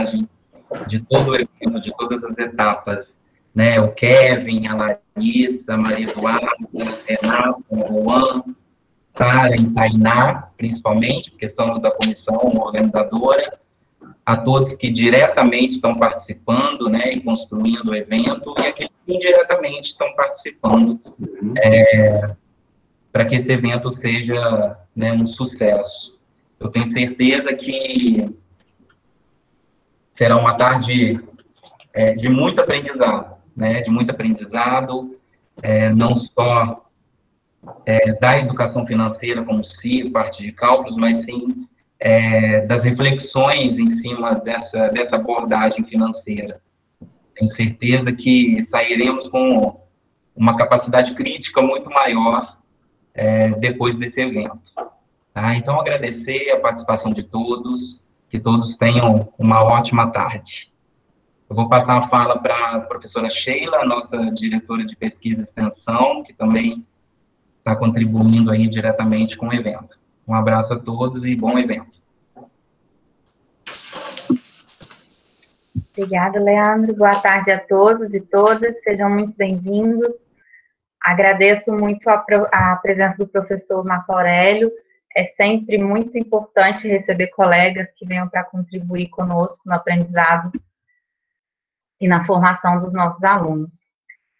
abordagem de todo o evento, de todas as etapas, né? O Kevin, a Larissa, a Maria Eduarda, a Renata, o Juan, Sara e Tainá, principalmente, porque somos da comissão organizadora, a todos que diretamente estão participando, né, e construindo o evento, e aqueles que indiretamente estão participando, para que esse evento seja, né, um sucesso. Eu tenho certeza que será uma tarde de muito aprendizado, né, de muito aprendizado, não só da educação financeira como si, parte de cálculos, mas sim das reflexões em cima dessa abordagem financeira. Tenho certeza que sairemos com uma capacidade crítica muito maior depois desse evento. Tá? Então, agradecer a participação de todos, que todos tenham uma ótima tarde. Eu vou passar a fala para a professora Sheila, nossa diretora de pesquisa e extensão, que também está contribuindo aí diretamente com o evento. Um abraço a todos e bom evento. Obrigada, Leandro. Boa tarde a todos e todas. Sejam muito bem-vindos. Agradeço muito a presença do professor Marco Aurélio. É sempre muito importante receber colegas que venham para contribuir conosco no aprendizado e na formação dos nossos alunos.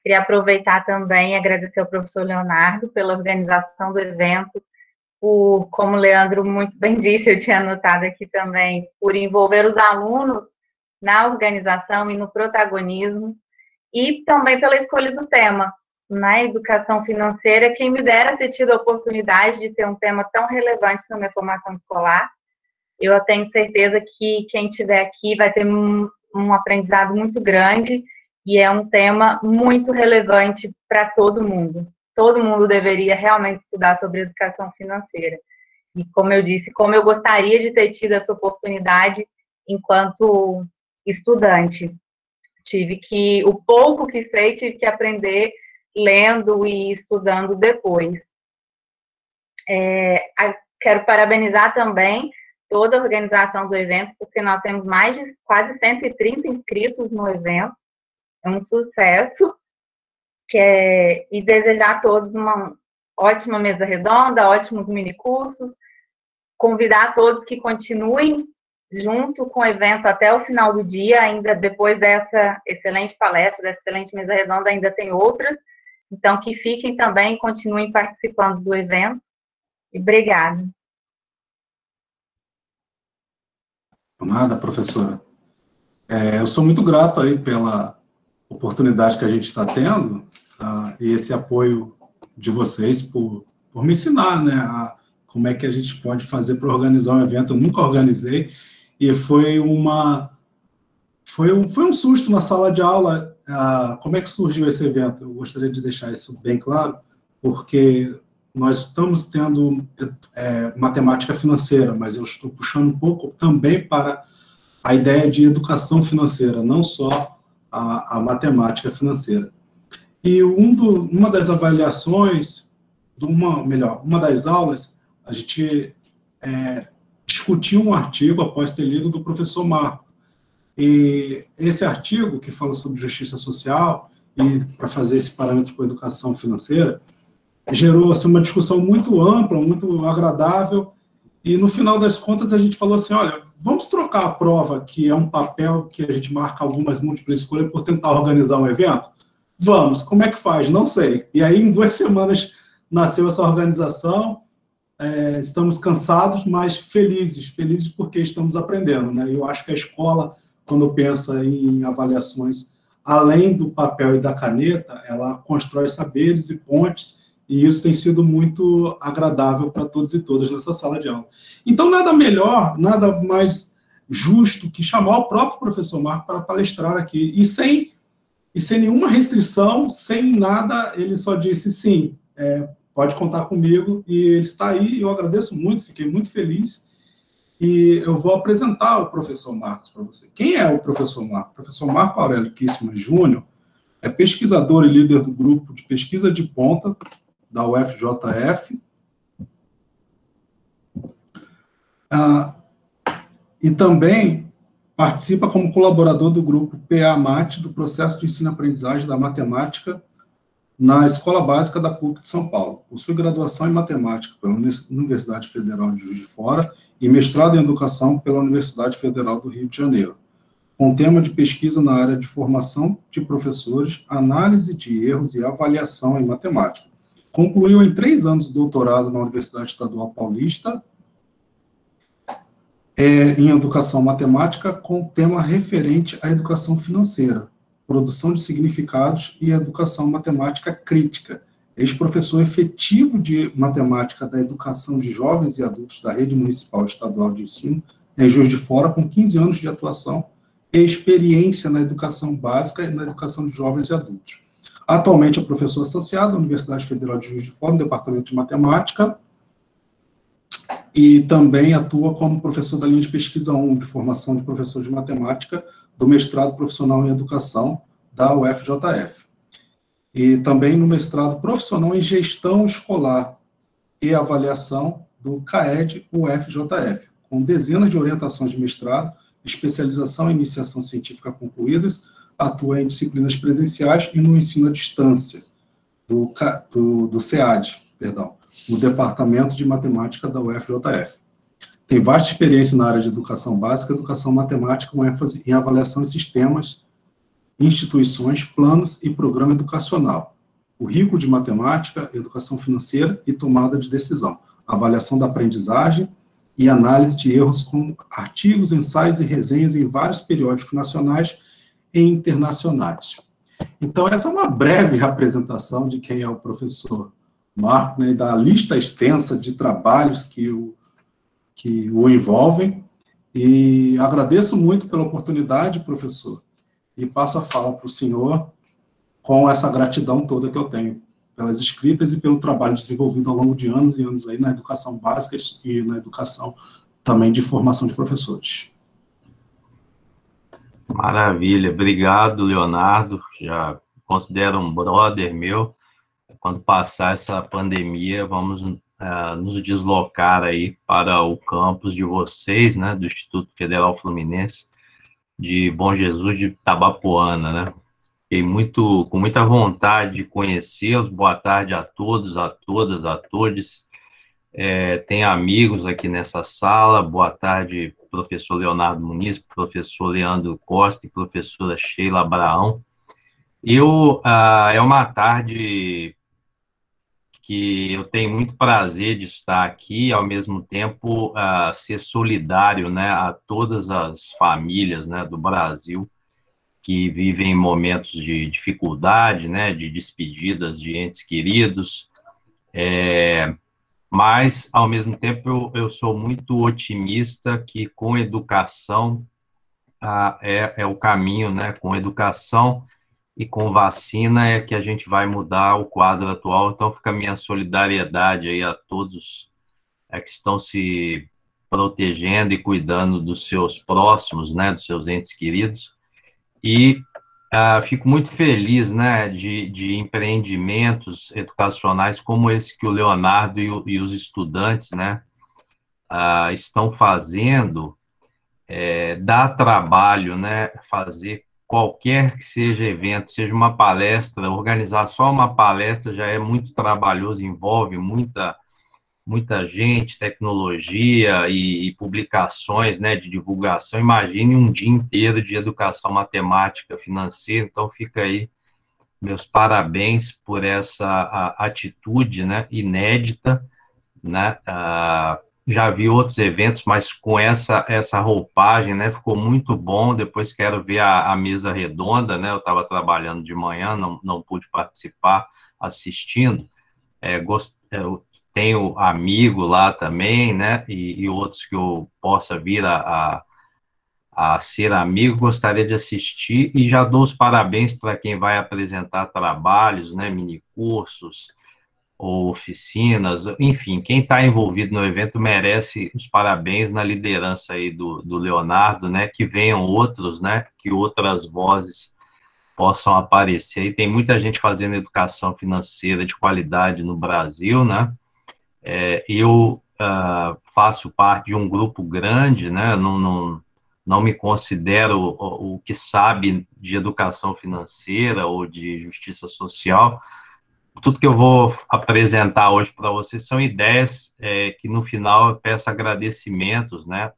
Queria aproveitar também e agradecer ao professor Leonardo pela organização do evento, como o Leandro muito bem disse, eu tinha anotado aqui também, por envolver os alunos na organização e no protagonismo, e também pela escolha do tema, na educação financeira, quem me dera ter tido a oportunidade de ter um tema tão relevante na minha formação escolar. Eu tenho certeza que quem estiver aqui vai ter um aprendizado muito grande, e é um tema muito relevante para todo mundo. Todo mundo deveria realmente estudar sobre educação financeira. E como eu disse, como eu gostaria de ter tido essa oportunidade enquanto estudante. O pouco que sei, tive que aprender lendo e estudando depois. Quero parabenizar também toda a organização do evento, porque nós temos mais de quase 130 inscritos no evento. É um sucesso. E desejar a todos uma ótima mesa redonda, ótimos minicursos. Convidar a todos que continuem junto com o evento até o final do dia, ainda depois dessa excelente palestra, dessa excelente mesa redonda, ainda tem outras. Então, que fiquem também e continuem participando do evento. E obrigada. Nada, professora. Eu sou muito grato aí pela oportunidade que a gente está tendo, e esse apoio de vocês por me ensinar, né, como é que a gente pode fazer para organizar um evento. Eu nunca organizei, e foi um susto na sala de aula. Como é que surgiu esse evento? Eu gostaria de deixar isso bem claro, porque nós estamos tendo matemática financeira, mas eu estou puxando um pouco também para a ideia de educação financeira, não só a matemática financeira. E uma das avaliações, uma das aulas, a gente discutiu um artigo após ter lido do professor Marco. E esse artigo, que fala sobre justiça social, e para fazer esse parâmetro com a educação financeira, gerou assim, uma discussão muito ampla, muito agradável, e no final das contas a gente falou assim, olha, vamos trocar a prova, que é um papel que a gente marca algumas múltiplas escolhas, por tentar organizar um evento? Vamos, como é que faz? Não sei. E aí, em 2 semanas, nasceu essa organização. Estamos cansados, mas felizes porque estamos aprendendo, né? Eu acho que a escola, quando pensa em avaliações, além do papel e da caneta, ela constrói saberes e pontes, e isso tem sido muito agradável para todos e todas nessa sala de aula. Então, nada melhor, nada mais justo que chamar o próprio professor Marco para palestrar aqui, e sem nenhuma restrição, sem nada, ele só disse sim, pode contar comigo, e ele está aí, eu agradeço muito, fiquei muito feliz, e eu vou apresentar o professor Marcos para você. Quem é o professor Marco? O professor Marco Aurélio Kissman Júnior é pesquisador e líder do grupo de pesquisa de ponta da UFJF, e também Participa como colaborador do grupo PA-MAT do processo de ensino-aprendizagem da matemática na Escola Básica da PUC de São Paulo. Possui graduação em matemática pela Universidade Federal de Juiz de Fora e mestrado em educação pela Universidade Federal do Rio de Janeiro, com tema de pesquisa na área de formação de professores, análise de erros e avaliação em matemática. Concluiu em 3 anos de doutorado na Universidade Estadual Paulista, em educação matemática, com tema referente à educação financeira, produção de significados e educação matemática crítica. Ex-professor efetivo de matemática da educação de jovens e adultos da Rede Municipal Estadual de Ensino, em Juiz de Fora, com 15 anos de atuação e experiência na educação básica e na educação de jovens e adultos. Atualmente é professor associado à Universidade Federal de Juiz de Fora, no Departamento de Matemática, e também atua como professor da linha de pesquisa 1, de formação de professor de matemática, do mestrado profissional em educação da UFJF. E também no mestrado profissional em gestão escolar e avaliação do CAED UFJF, com dezenas de orientações de mestrado, especialização e iniciação científica concluídas, atua em disciplinas presenciais e no ensino à distância, do SEAD, no Departamento de Matemática da UFJF. Tem vasta experiência na área de educação básica e educação matemática, com ênfase em avaliação em sistemas, instituições, planos e programa educacional. Currículo de matemática, educação financeira e tomada de decisão. Avaliação da aprendizagem e análise de erros com artigos, ensaios e resenhas em vários periódicos nacionais e internacionais. Então, essa é uma breve apresentação de quem é o professor Marco, né, da lista extensa de trabalhos que o envolvem, e agradeço muito pela oportunidade, professor, e passo a fala para o senhor com essa gratidão toda que eu tenho pelas escritas e pelo trabalho desenvolvido ao longo de anos e anos aí na educação básica e na educação também de formação de professores. Maravilha, obrigado, Leonardo, já considero um brother meu. Quando passar essa pandemia, vamos nos deslocar aí para o campus de vocês, né, do Instituto Federal Fluminense de Bom Jesus de Itabapoana, né? Fiquei com muita vontade de conhecê-los. Boa tarde a todos, a todas, a todos. Tem amigos aqui nessa sala. Boa tarde, professor Leonardo Muniz, professor Leandro Costa e professora Sheila Abraão. É uma tarde que eu tenho muito prazer de estar aqui e, ao mesmo tempo, ser solidário, né, a todas as famílias, né, do Brasil que vivem momentos de dificuldade, né, de despedidas de entes queridos, mas, ao mesmo tempo, eu sou muito otimista que, com educação, é o caminho, né, com educação e com vacina é que a gente vai mudar o quadro atual. Então, fica a minha solidariedade aí a todos que estão se protegendo e cuidando dos seus próximos, né, dos seus entes queridos. E fico muito feliz, né, de empreendimentos educacionais como esse que o Leonardo e os estudantes, né, estão fazendo. Dá trabalho, né, fazer qualquer que seja evento, seja uma palestra, organizar só uma palestra já é muito trabalhoso, envolve muita gente, tecnologia e publicações, né, de divulgação. Imagine um dia inteiro de educação matemática financeira. Então fica aí meus parabéns por essa atitude, né, inédita, né, já vi outros eventos, mas com essa roupagem, né, ficou muito bom. Depois quero ver a mesa redonda, né, eu estava trabalhando de manhã, não pude participar assistindo. Eu tenho amigo lá também, né, e outros que eu possa vir a ser amigo, gostaria de assistir, e já dou os parabéns para quem vai apresentar trabalhos, né, minicursos, ou oficinas, enfim, quem está envolvido no evento merece os parabéns na liderança aí do Leonardo, né, que venham outros, né, que outras vozes possam aparecer. E tem muita gente fazendo educação financeira de qualidade no Brasil, né, eu faço parte de um grupo grande, né, não me considero o que sabe de educação financeira ou de justiça social. Tudo que eu vou apresentar hoje para vocês são ideias que, no final, eu peço agradecimentos, né,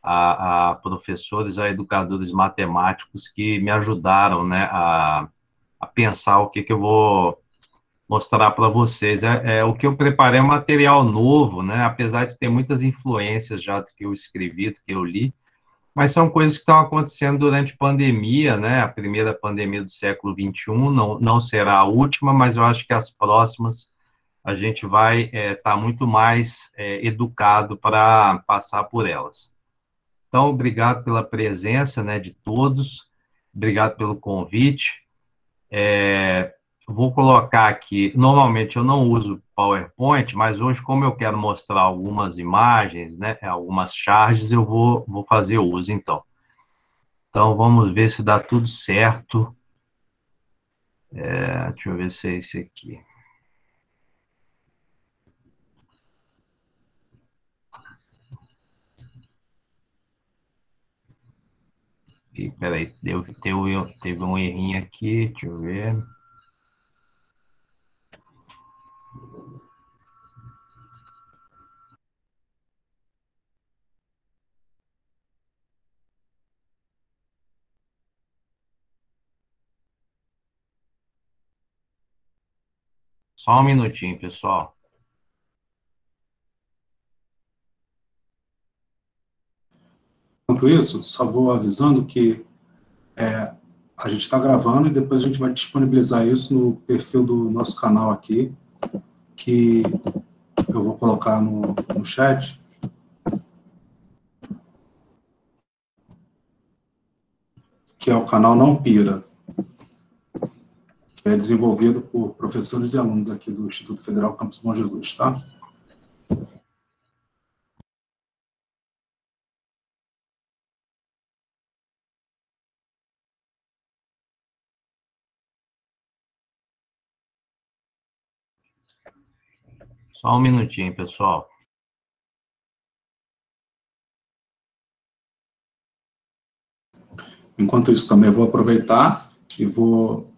a professores, a educadores matemáticos que me ajudaram, né, a pensar o que eu vou mostrar para vocês. O que eu preparei é um material novo, né, apesar de ter muitas influências já do que eu escrevi, do que eu li, mas são coisas que estão acontecendo durante a pandemia, né? A primeira pandemia do século XXI não será a última, mas eu acho que as próximas a gente vai estar muito mais educado para passar por elas. Então, obrigado pela presença, né, de todos, obrigado pelo convite. Vou colocar aqui, normalmente eu não uso PowerPoint, mas hoje, como eu quero mostrar algumas imagens, né, algumas charges, eu vou fazer uso, então. Então, vamos ver se dá tudo certo. Deixa eu ver se é esse aqui. Peraí, teve um errinho aqui, deixa eu ver. Só um minutinho, pessoal. Enquanto isso, só vou avisando que a gente está gravando e depois a gente vai disponibilizar isso no perfil do nosso canal aqui, que eu vou colocar no chat. Que é o canal Não Pira, que é desenvolvido por professores e alunos aqui do Instituto Federal Campus Bom Jesus, tá? Só um minutinho, pessoal. Enquanto isso, também vou aproveitar e vou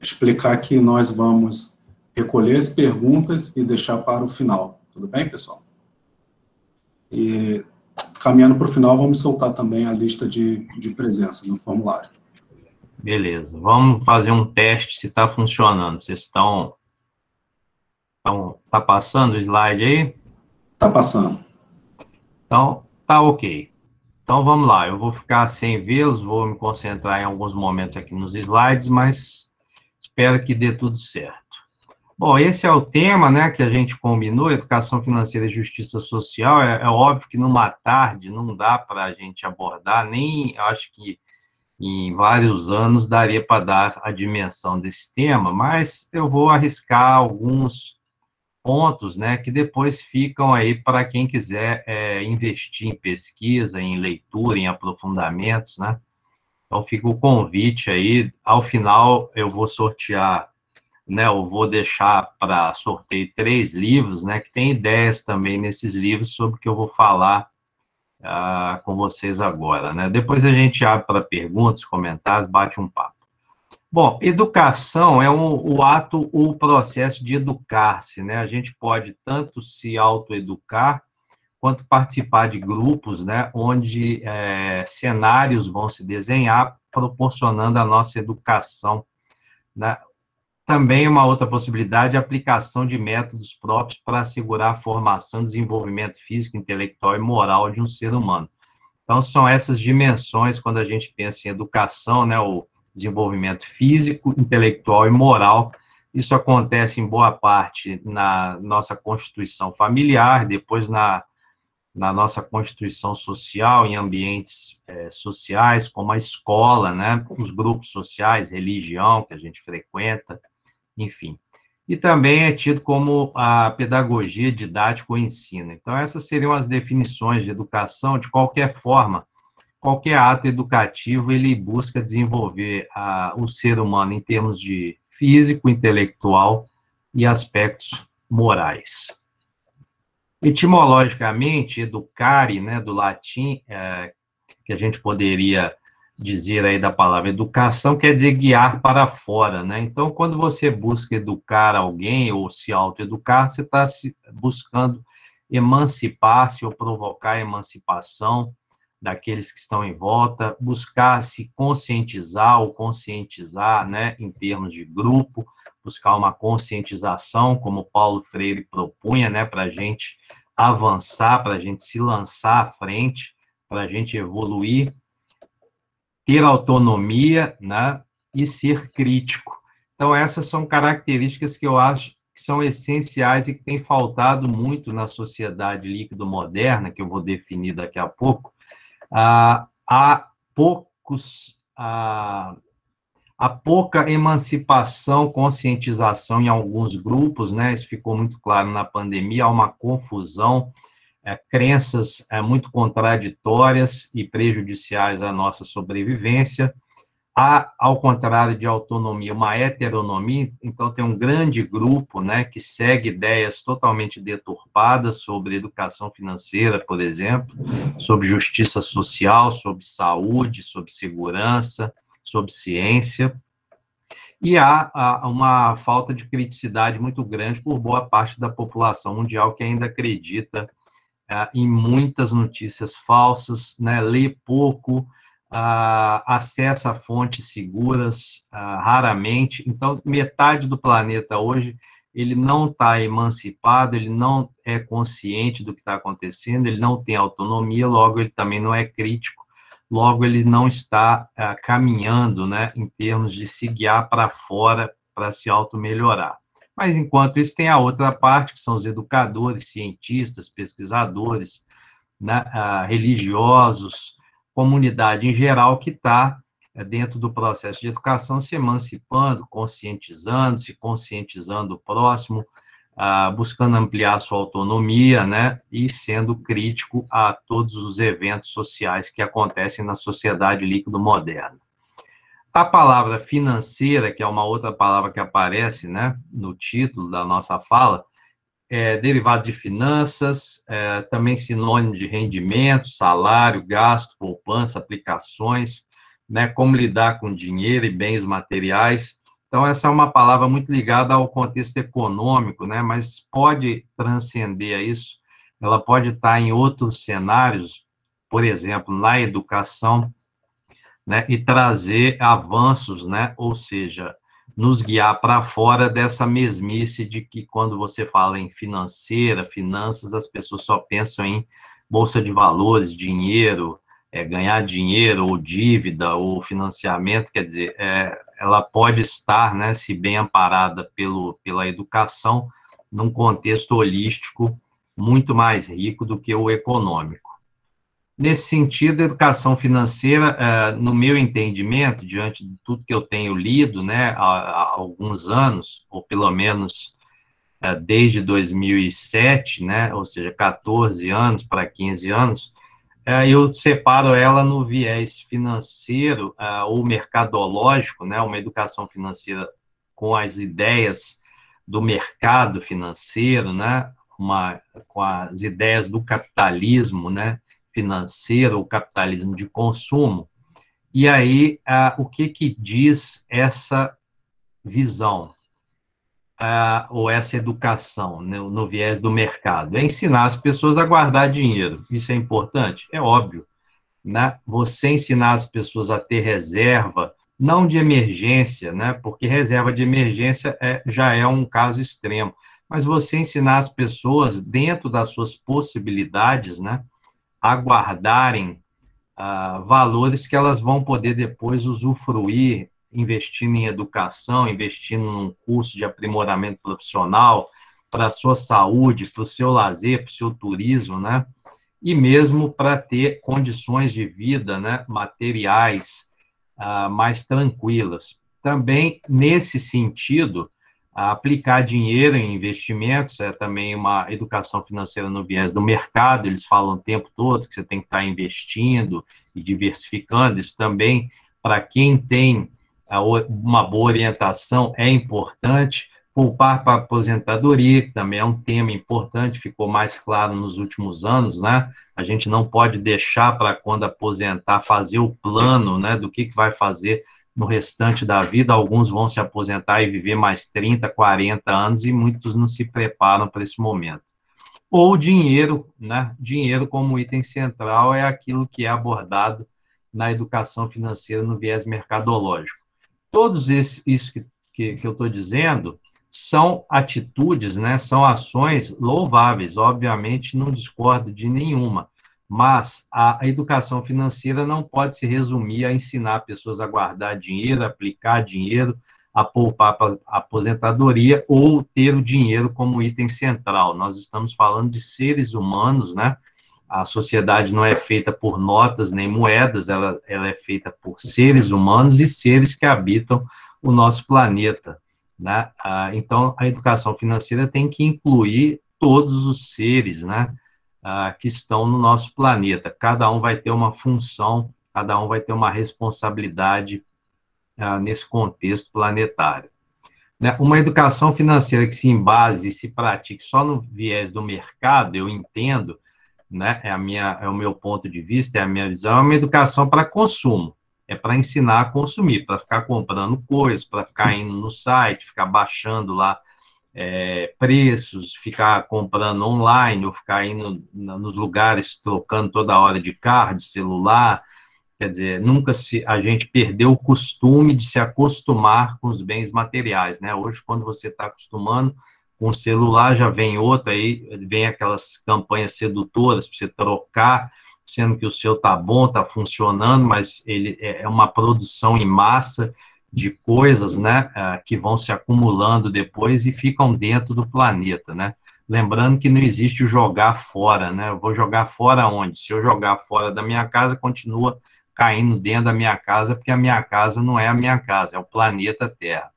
explicar que nós vamos recolher as perguntas e deixar para o final. Tudo bem, pessoal? E, caminhando para o final, vamos soltar também a lista de presença no formulário. Beleza. Vamos fazer um teste se está funcionando. Vocês estão... Tá passando o slide aí? Tá passando. Então, tá ok. Então, vamos lá. Eu vou ficar sem vê-los, vou me concentrar em alguns momentos aqui nos slides, mas espero que dê tudo certo. Bom, esse é o tema, né, que a gente combinou, educação financeira e justiça social. É óbvio que numa tarde não dá para a gente abordar, nem acho que em vários anos daria para dar a dimensão desse tema, mas eu vou arriscar alguns pontos, né, que depois ficam aí para quem quiser investir em pesquisa, em leitura, em aprofundamentos, né. Então, fica o convite aí. Ao final, eu vou sortear, né, eu vou deixar para sorteio 3 livros, né, que tem ideias também nesses livros sobre o que eu vou falar com vocês agora, né. Depois a gente abre para perguntas, comentários, bate um papo. Bom, educação é o ato, o processo de educar-se, né? A gente pode tanto se autoeducar, quanto participar de grupos, né, onde cenários vão se desenhar, proporcionando a nossa educação, né? Também uma outra possibilidade é a aplicação de métodos próprios para assegurar a formação, desenvolvimento físico, intelectual e moral de um ser humano. Então, são essas dimensões, quando a gente pensa em educação, né, o desenvolvimento físico, intelectual e moral. Isso acontece em boa parte na nossa constituição familiar, depois na nossa constituição social, em ambientes sociais, como a escola, né, os grupos sociais, religião que a gente frequenta, enfim. E também é tido como a pedagogia didática ou ensino. Então, essas seriam as definições de educação. De qualquer forma, qualquer ato educativo, ele busca desenvolver o ser humano em termos de físico, intelectual e aspectos morais. Etimologicamente, educare, né, do latim, que a gente poderia dizer aí da palavra educação, quer dizer guiar para fora, né? Então, quando você busca educar alguém ou se autoeducar, você está buscando emancipar-se ou provocar emancipação daqueles que estão em volta, buscar se conscientizar ou conscientizar, né, em termos de grupo, buscar uma conscientização, como Paulo Freire propunha, né, para a gente avançar, para a gente se lançar à frente, para a gente evoluir, ter autonomia, né, e ser crítico. Então, essas são características que eu acho que são essenciais e que têm faltado muito na sociedade líquido-moderna, que eu vou definir daqui a pouco. Há pouca emancipação, conscientização em alguns grupos, né? Isso ficou muito claro na pandemia, há uma confusão, crenças muito contraditórias e prejudiciais à nossa sobrevivência. Há, ao contrário de autonomia, uma heteronomia, então tem um grande grupo, né, que segue ideias totalmente deturpadas sobre educação financeira, por exemplo, sobre justiça social, sobre saúde, sobre segurança, sobre ciência, e há uma falta de criticidade muito grande por boa parte da população mundial que ainda acredita em muitas notícias falsas, né, lê pouco, acessa fontes seguras raramente. Então, metade do planeta hoje, ele não está emancipado, ele não é consciente do que está acontecendo, ele não tem autonomia, logo ele também não é crítico, logo ele não está caminhando, né, em termos de se guiar para fora para se auto-melhorar. Mas, enquanto isso, tem a outra parte, que são os educadores, cientistas, pesquisadores, né, religiosos, comunidade em geral, que está dentro do processo de educação se emancipando, se conscientizando o próximo, buscando ampliar sua autonomia, né, e sendo crítico a todos os eventos sociais que acontecem na sociedade líquido-moderna. A palavra financeira, que é uma outra palavra que aparece, né, no título da nossa fala, é derivado de finanças, também sinônimo de rendimento, salário, gasto, poupança, aplicações, né, como lidar com dinheiro e bens materiais. Então, essa é uma palavra muito ligada ao contexto econômico, né, mas pode transcender a isso, ela pode estar em outros cenários, por exemplo, na educação, né, e trazer avanços, né, ou seja, nos guiar para fora dessa mesmice de que quando você fala em finanças, as pessoas só pensam em bolsa de valores, dinheiro, ganhar dinheiro, ou dívida, ou financiamento, quer dizer, ela pode estar, né, se bem amparada pela educação, num contexto holístico muito mais rico do que o econômico. Nesse sentido, a educação financeira, no meu entendimento, diante de tudo que eu tenho lido, né, há alguns anos, ou pelo menos desde 2007, né, ou seja, 14 anos para 15 anos, eu separo ela no viés financeiro ou mercadológico, né, uma educação financeira com as ideias do mercado financeiro, né, com as ideias do capitalismo, né, financeiro, o capitalismo de consumo. E aí, o que diz essa visão, ou essa educação, né, no viés do mercado? É ensinar as pessoas a guardar dinheiro. Isso é importante? É óbvio, né? Você ensinar as pessoas a ter reserva, não de emergência, né, porque reserva de emergência já é um caso extremo, mas você ensinar as pessoas, dentro das suas possibilidades, né, a guardarem valores que elas vão poder depois usufruir, investindo em educação, investindo num curso de aprimoramento profissional, para a sua saúde, para o seu lazer, para o seu turismo, né? E mesmo para ter condições de vida, né, materiais mais tranquilas. Também, nesse sentido, aplicar dinheiro em investimentos é também uma educação financeira no viés do mercado. Eles falam o tempo todo que você tem que estar investindo e diversificando. Isso também, para quem tem uma boa orientação, é importante, Poupar para aposentadoria, que também é um tema importante, ficou mais claro nos últimos anos, né? A gente não pode deixar para quando aposentar, fazer o plano, né, do que vai fazer no restante da vida. Alguns vão se aposentar e viver mais 30, 40 anos, e muitos não se preparam para esse momento. Ou dinheiro, né? Dinheiro como item central é aquilo que é abordado na educação financeira no viés mercadológico. Todos isso que eu estou dizendo são atitudes, né? São ações louváveis, obviamente não discordo de nenhuma, mas a educação financeira não pode se resumir a ensinar pessoas a guardar dinheiro, a aplicar dinheiro, a poupar para a aposentadoria ou ter o dinheiro como item central. Nós estamos falando de seres humanos, né? A sociedade não é feita por notas nem moedas, ela é feita por seres humanos e seres que habitam o nosso planeta, né? Então, a educação financeira tem que incluir todos os seres, né, que estão no nosso planeta. Cada um vai ter uma função, cada um vai ter uma responsabilidade nesse contexto planetário. Né? Uma educação financeira que se embase e se pratique só no viés do mercado, eu entendo, né, é o meu ponto de vista, é a minha visão, é uma educação para consumo, é para ensinar a consumir, para ficar comprando coisas, para ficar indo no site, ficar baixando lá preços, ficar comprando online, ou ficar indo nos lugares trocando toda hora de carro, de celular. Quer dizer, a gente perdeu o costume de se acostumar com os bens materiais, né? Hoje, quando você está acostumando com o celular, já vem outra, aí vem aquelas campanhas sedutoras para você trocar, sendo que o seu tá bom, tá funcionando, mas ele é uma produção em massa de coisas, né, que vão se acumulando depois e ficam dentro do planeta, né? Lembrando que não existe o jogar fora, né? Eu vou jogar fora onde? Se eu jogar fora da minha casa, continua caindo dentro da minha casa, porque a minha casa não é a minha casa, é o planeta Terra,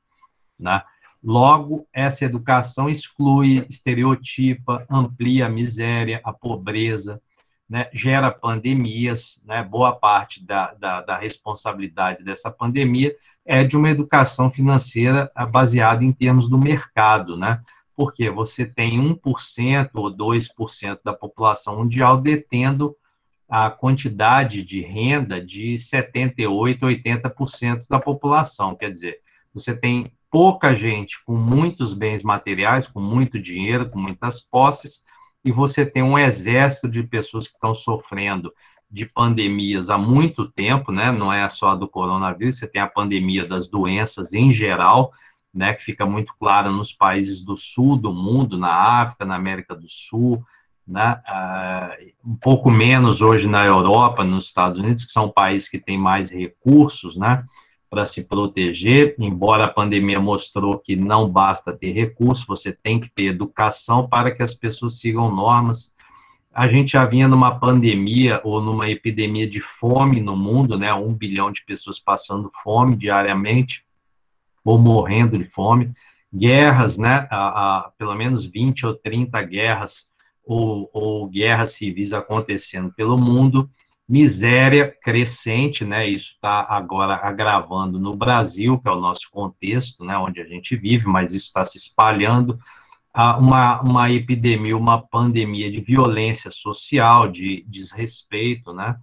né? Logo, essa educação exclui, estereotipa, amplia a miséria, a pobreza, né? Gera pandemias, né? Boa parte da responsabilidade dessa pandemia é de uma educação financeira baseada em termos do mercado, né? Porque você tem 1% ou 2% da população mundial detendo a quantidade de renda de 78%, 80% da população. Quer dizer, você tem pouca gente com muitos bens materiais, com muito dinheiro, com muitas posses, e você tem um exército de pessoas que estão sofrendo de pandemias há muito tempo, né? Não é só a do coronavírus, você tem a pandemia das doenças em geral, né? Que fica muito clara nos países do sul do mundo, na África, na América do Sul, né? Um pouco menos hoje na Europa, nos Estados Unidos, que são países que têm mais recursos, né, para se proteger, embora a pandemia mostrou que não basta ter recursos, você tem que ter educação para que as pessoas sigam normas. A gente já vinha numa pandemia ou numa epidemia de fome no mundo, né, 1 bilhão de pessoas passando fome diariamente, ou morrendo de fome, guerras, né, pelo menos 20 ou 30 guerras ou guerras civis acontecendo pelo mundo, miséria crescente, né, isso está agora agravando no Brasil, que é o nosso contexto, né, onde a gente vive, mas isso está se espalhando, uma epidemia, uma pandemia de violência social, de desrespeito, né,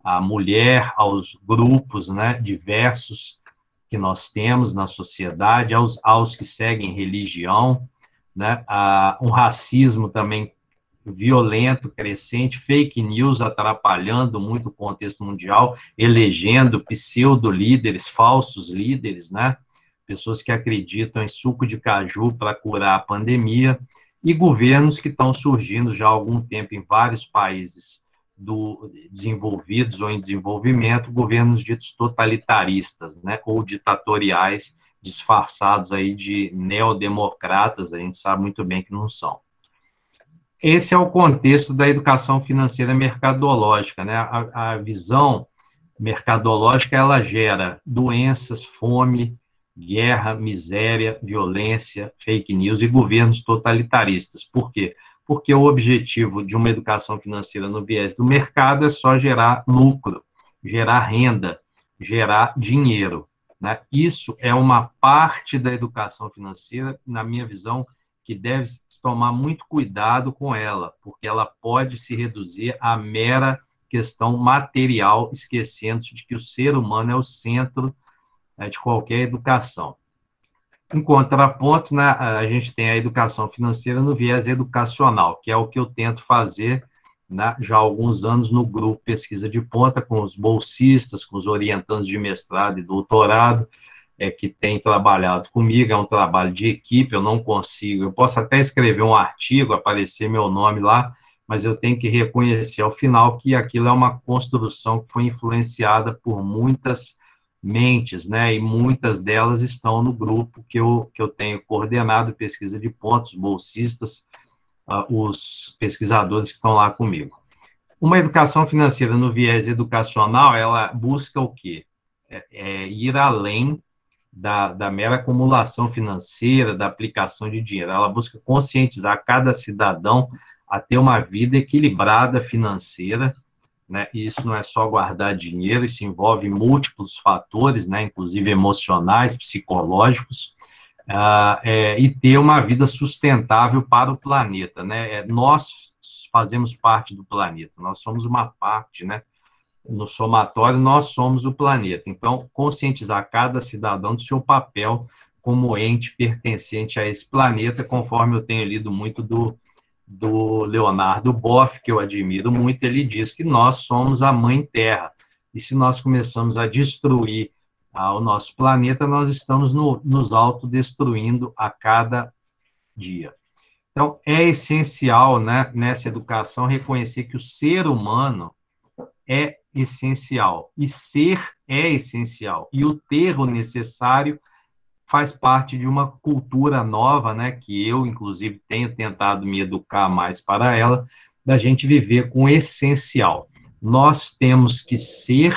à mulher, aos grupos, né, diversos que nós temos na sociedade, aos que seguem religião, né, um racismo também violento, crescente, fake news atrapalhando muito o contexto mundial, elegendo pseudo-líderes, falsos líderes, né? Pessoas que acreditam em suco de caju para curar a pandemia, e governos que estão surgindo já há algum tempo em vários países desenvolvidos ou em desenvolvimento, governos ditos totalitaristas, né? Ou ditatoriais, disfarçados aí de neodemocratas, a gente sabe muito bem que não são. Esse é o contexto da educação financeira mercadológica, né? A visão mercadológica, ela gera doenças, fome, guerra, miséria, violência, fake news e governos totalitaristas. Por quê? Porque o objetivo de uma educação financeira no viés do mercado é só gerar lucro, gerar renda, gerar dinheiro, né? Isso é uma parte da educação financeira, na minha visão, que deve se tomar muito cuidado com ela, porque ela pode se reduzir à mera questão material, esquecendo-se de que o ser humano é o centro, né, de qualquer educação. Em contraponto, né, a gente tem a educação financeira no viés educacional, que é o que eu tento fazer, né, já há alguns anos no grupo Pesquisa de Ponta, com os bolsistas, com os orientandos de mestrado e doutorado, que tem trabalhado comigo. É um trabalho de equipe, eu não consigo, eu posso até escrever um artigo, aparecer meu nome lá, mas eu tenho que reconhecer ao final que aquilo é uma construção que foi influenciada por muitas mentes, né, e muitas delas estão no grupo que eu tenho coordenado, Pesquisa de Pontos, bolsistas, os pesquisadores que estão lá comigo. Uma educação financeira no viés educacional, ela busca o quê? Ir além da mera acumulação financeira, da aplicação de dinheiro. Ela busca conscientizar cada cidadão a ter uma vida equilibrada financeira, né? E isso não é só guardar dinheiro, isso envolve múltiplos fatores, né? Inclusive emocionais, psicológicos, e ter uma vida sustentável para o planeta, né? Nós fazemos parte do planeta, nós somos uma parte, né? No somatório, nós somos o planeta. Então, conscientizar cada cidadão do seu papel como ente pertencente a esse planeta, conforme eu tenho lido muito do Leonardo Boff, que eu admiro muito. Ele diz que nós somos a Mãe Terra, e se nós começamos a destruir o nosso planeta, nós estamos nos autodestruindo a cada dia. Então, é essencial, né, nessa educação, reconhecer que o ser humano é essencial, e ser é essencial, e o ter o necessário faz parte de uma cultura nova, né, que eu, inclusive, tenho tentado me educar mais para ela, da gente viver com o essencial. Nós temos que ser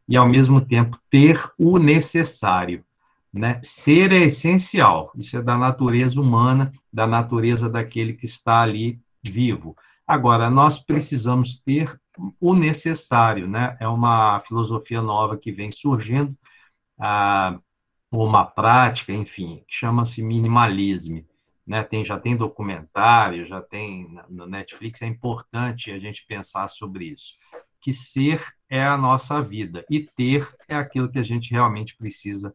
e, ao mesmo tempo, ter o necessário, né? Ser é essencial, isso é da natureza humana, da natureza daquele que está ali vivo. Agora, nós precisamos ter o necessário, né? É uma filosofia nova que vem surgindo, uma prática, enfim, que chama-se minimalismo, né? Já tem documentário, já tem no Netflix. É importante a gente pensar sobre isso, que ser é a nossa vida e ter é aquilo que a gente realmente precisa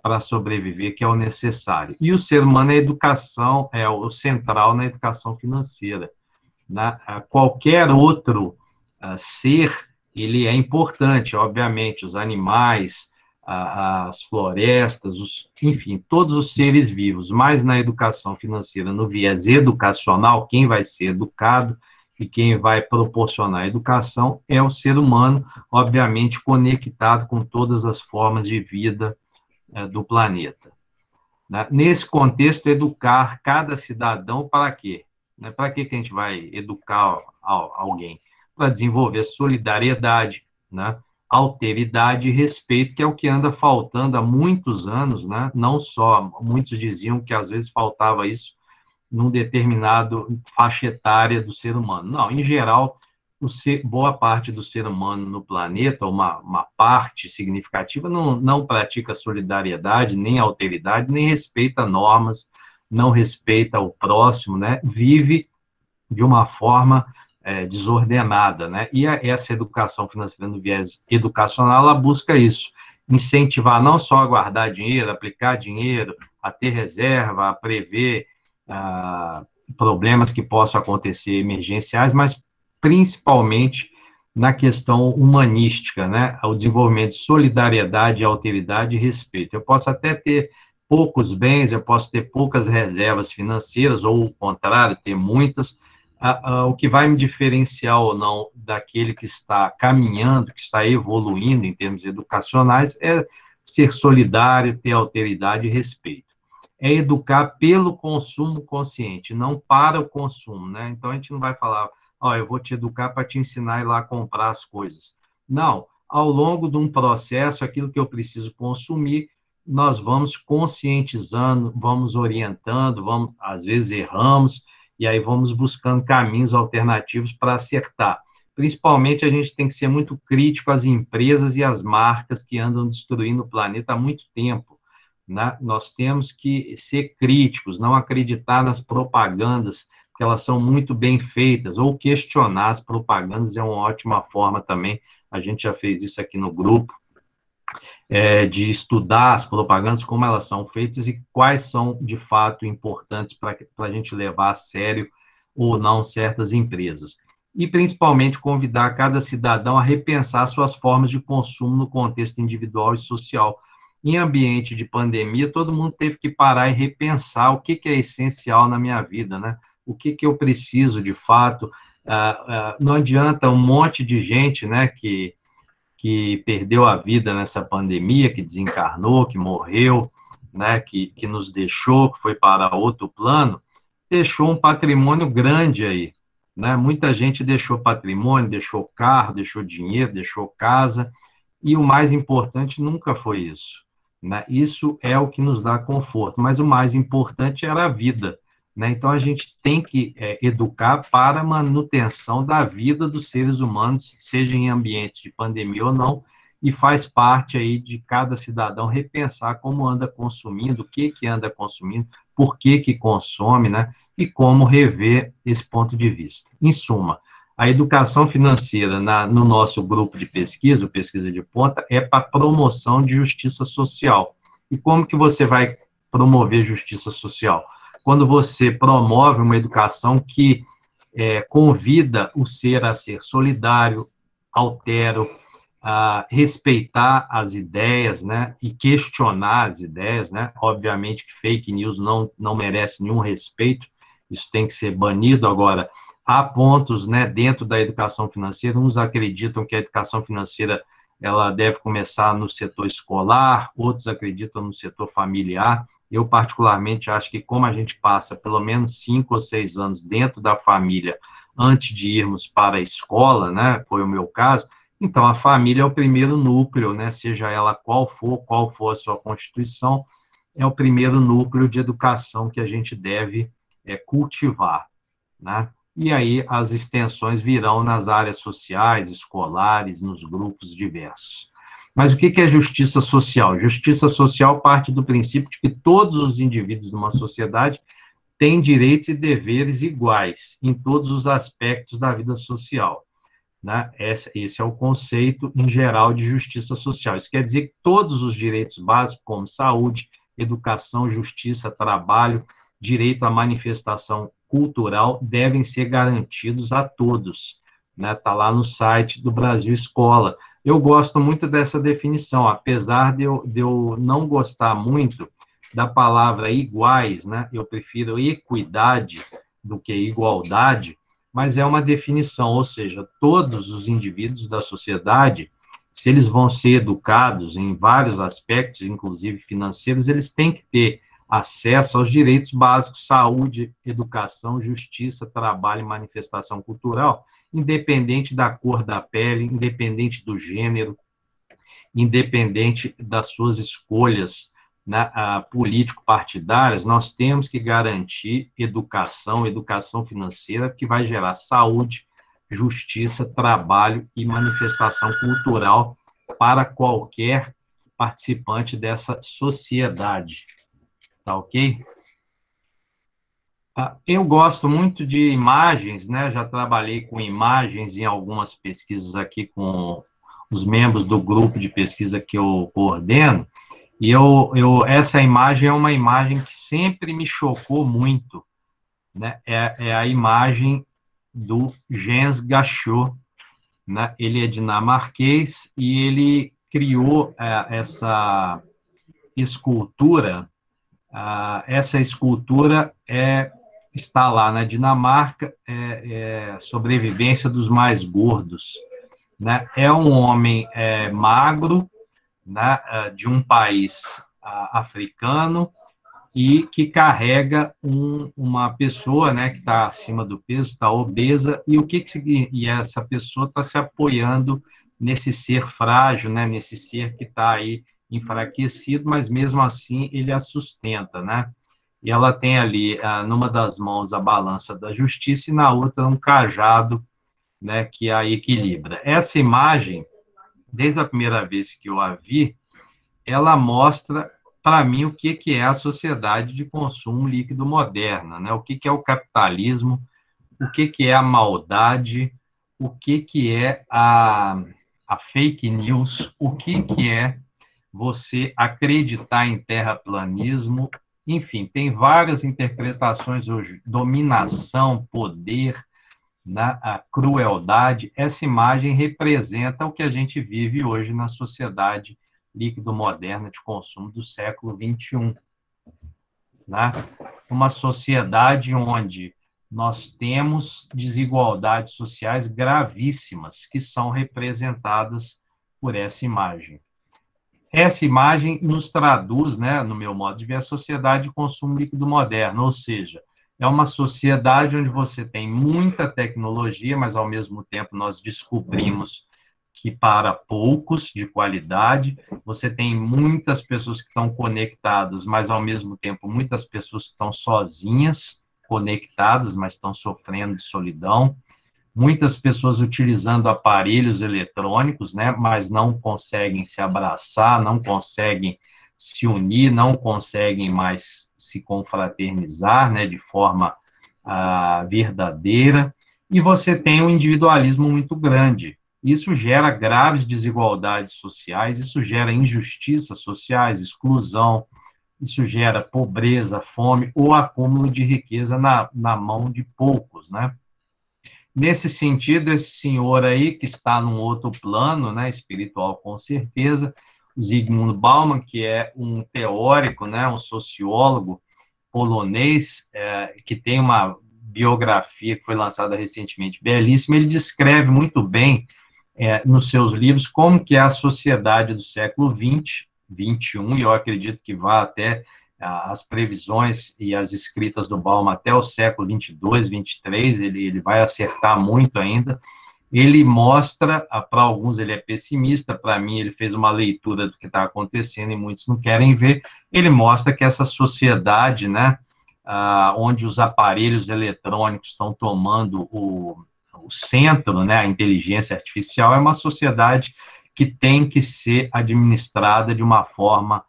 para sobreviver, que é o necessário. E o ser humano, a educação é o central na educação financeira, né? Qualquer outro ser, ele é importante, obviamente, os animais, as florestas, enfim, todos os seres vivos, mas na educação financeira, no viés educacional, quem vai ser educado e quem vai proporcionar a educação é o ser humano, obviamente conectado com todas as formas de vida do planeta. Nesse contexto, educar cada cidadão para quê? Para que a gente vai educar alguém? Para desenvolver solidariedade, né? Alteridade e respeito, que é o que anda faltando há muitos anos, né? Não só, muitos diziam que às vezes faltava isso num determinado faixa etária do ser humano. Não, em geral, boa parte do ser humano no planeta, uma parte significativa, não pratica solidariedade, nem alteridade, nem respeita normas, não respeita o próximo, né? Vive de uma forma desordenada, né? E essa educação financeira no viés educacional, ela busca isso, incentivar não só a guardar dinheiro, aplicar dinheiro, a ter reserva, a prever problemas que possam acontecer emergenciais, mas principalmente na questão humanística, né? O desenvolvimento de solidariedade, alteridade e respeito. Eu posso até ter poucos bens, eu posso ter poucas reservas financeiras, ou o contrário, ter muitas. O que vai me diferenciar ou não daquele que está caminhando, que está evoluindo em termos educacionais, é ser solidário, ter alteridade e respeito. É educar pelo consumo consciente, não para o consumo, né? Então, a gente não vai falar, eu vou te educar para te ensinar a ir lá comprar as coisas. Não, ao longo de um processo, aquilo que eu preciso consumir, nós vamos conscientizando, vamos orientando, às vezes erramos, e aí vamos buscando caminhos alternativos para acertar. Principalmente, a gente tem que ser muito crítico às empresas e às marcas que andam destruindo o planeta há muito tempo, né? Nós temos que ser críticos, não acreditar nas propagandas, porque elas são muito bem feitas, ou questionar as propagandas é uma ótima forma também. A gente já fez isso aqui no grupo, de estudar as propagandas, como elas são feitas e quais são, de fato, importantes para a gente levar a sério ou não certas empresas. E, principalmente, convidar cada cidadão a repensar suas formas de consumo no contexto individual e social. Em ambiente de pandemia, todo mundo teve que parar e repensar o que é essencial na minha vida, né? O que eu preciso, de fato. Não adianta um monte de gente, né, que perdeu a vida nessa pandemia, que desencarnou, que morreu, né, que nos deixou, que foi para outro plano, deixou um patrimônio grande aí, né? Muita gente deixou patrimônio, deixou carro, deixou dinheiro, deixou casa, e o mais importante nunca foi isso, né? Isso é o que nos dá conforto, mas o mais importante era a vida, né? Então, a gente tem que educar para a manutenção da vida dos seres humanos, seja em ambientes de pandemia ou não, e faz parte aí de cada cidadão repensar como anda consumindo, o que anda consumindo, por que consome, né? E como rever esse ponto de vista. Em suma, a educação financeira no nosso grupo de pesquisa, o Pesquisa de Ponta, é para promoção de justiça social. E como que você vai promover justiça social? Quando você promove uma educação que convida o ser a ser solidário, altero, a respeitar as ideias, né, e questionar as ideias, né? Obviamente que fake news não merece nenhum respeito, isso tem que ser banido. Agora, há pontos, né, dentro da educação financeira, uns acreditam que a educação financeira ela deve começar no setor escolar, outros acreditam no setor familiar. Eu, particularmente, acho que como a gente passa pelo menos 5 ou 6 anos dentro da família antes de irmos para a escola, né, foi o meu caso, então a família é o primeiro núcleo, né, seja ela qual for a sua constituição, é o primeiro núcleo de educação que a gente deve cultivar, né? E aí as extensões virão nas áreas sociais, escolares, nos grupos diversos. Mas o que é justiça social? Justiça social parte do princípio de que todos os indivíduos de uma sociedade têm direitos e deveres iguais em todos os aspectos da vida social, né? Esse é o conceito em geral de justiça social. Isso quer dizer que todos os direitos básicos, como saúde, educação, justiça, trabalho, direito à manifestação cultural, devem ser garantidos a todos, né? Tá lá no site do Brasil Escola. Eu gosto muito dessa definição, apesar de eu não gostar muito da palavra iguais, né? Eu prefiro equidade do que igualdade, mas é uma definição, ou seja, todos os indivíduos da sociedade, se eles vão ser educados em vários aspectos, inclusive financeiros, eles têm que ter acesso aos direitos básicos, saúde, educação, justiça, trabalho e manifestação cultural, independente da cor da pele, independente do gênero, independente das suas escolhas, né, político-partidárias. Nós temos que garantir educação financeira, que vai gerar saúde, justiça, trabalho e manifestação cultural para qualquer participante dessa sociedade. Tá ok? Eu gosto muito de imagens, né? Já trabalhei com imagens em algumas pesquisas aqui com os membros do grupo de pesquisa que eu coordeno, e essa imagem é uma imagem que sempre me chocou muito, né? É a imagem do Jens Gachot, né? Ele é dinamarquês e ele criou essa escultura. Essa escultura está lá na Dinamarca, sobrevivência dos mais gordos, né? É um homem magro, né, de um país africano, e que carrega uma pessoa, né, que está acima do peso, está obesa, e essa pessoa está se apoiando nesse ser frágil, né, nesse ser que está aí enfraquecido, mas mesmo assim ele a sustenta, né? E ela tem ali, numa das mãos, a balança da justiça e na outra um cajado né, que a equilibra. Essa imagem, desde a primeira vez que eu a vi, ela mostra para mim o que é a sociedade de consumo líquido moderna, né? O que é o capitalismo, o que é a maldade, o que é a fake news, o que é você acreditar em terraplanismo, enfim, tem várias interpretações hoje, dominação, poder, né, a crueldade. Essa imagem representa o que a gente vive hoje na sociedade líquido-moderna de consumo do século XXI. Né? Uma sociedade onde nós temos desigualdades sociais gravíssimas, que são representadas por essa imagem. Essa imagem nos traduz, né, no meu modo de ver, a sociedade de consumo líquido moderno, ou seja, é uma sociedade onde você tem muita tecnologia, mas, ao mesmo tempo, nós descobrimos que para poucos de qualidade, você tem muitas pessoas que estão conectadas, mas, ao mesmo tempo, muitas pessoas que estão sozinhas, conectadas, mas estão sofrendo de solidão, muitas pessoas utilizando aparelhos eletrônicos, né, mas não conseguem se abraçar, não conseguem se unir, não conseguem mais se confraternizar, né, de forma verdadeira, e você tem um individualismo muito grande. Isso gera graves desigualdades sociais, isso gera injustiças sociais, exclusão, isso gera pobreza, fome ou acúmulo de riqueza na mão de poucos, né? Nesse sentido, esse senhor aí, que está num outro plano, né, espiritual com certeza, Zygmunt Bauman, que é um teórico, né, um sociólogo polonês, que tem uma biografia que foi lançada recentemente, belíssima, ele descreve muito bem, nos seus livros, como que é a sociedade do século XX, XXI, e eu acredito que vá até as previsões e as escritas do Bauman até o século 22, 23, ele vai acertar muito ainda. Ele mostra, para alguns ele é pessimista, para mim ele fez uma leitura do que está acontecendo e muitos não querem ver. Ele mostra que essa sociedade, né, onde os aparelhos eletrônicos estão tomando o centro, né, a inteligência artificial, é uma sociedade que tem que ser administrada de uma forma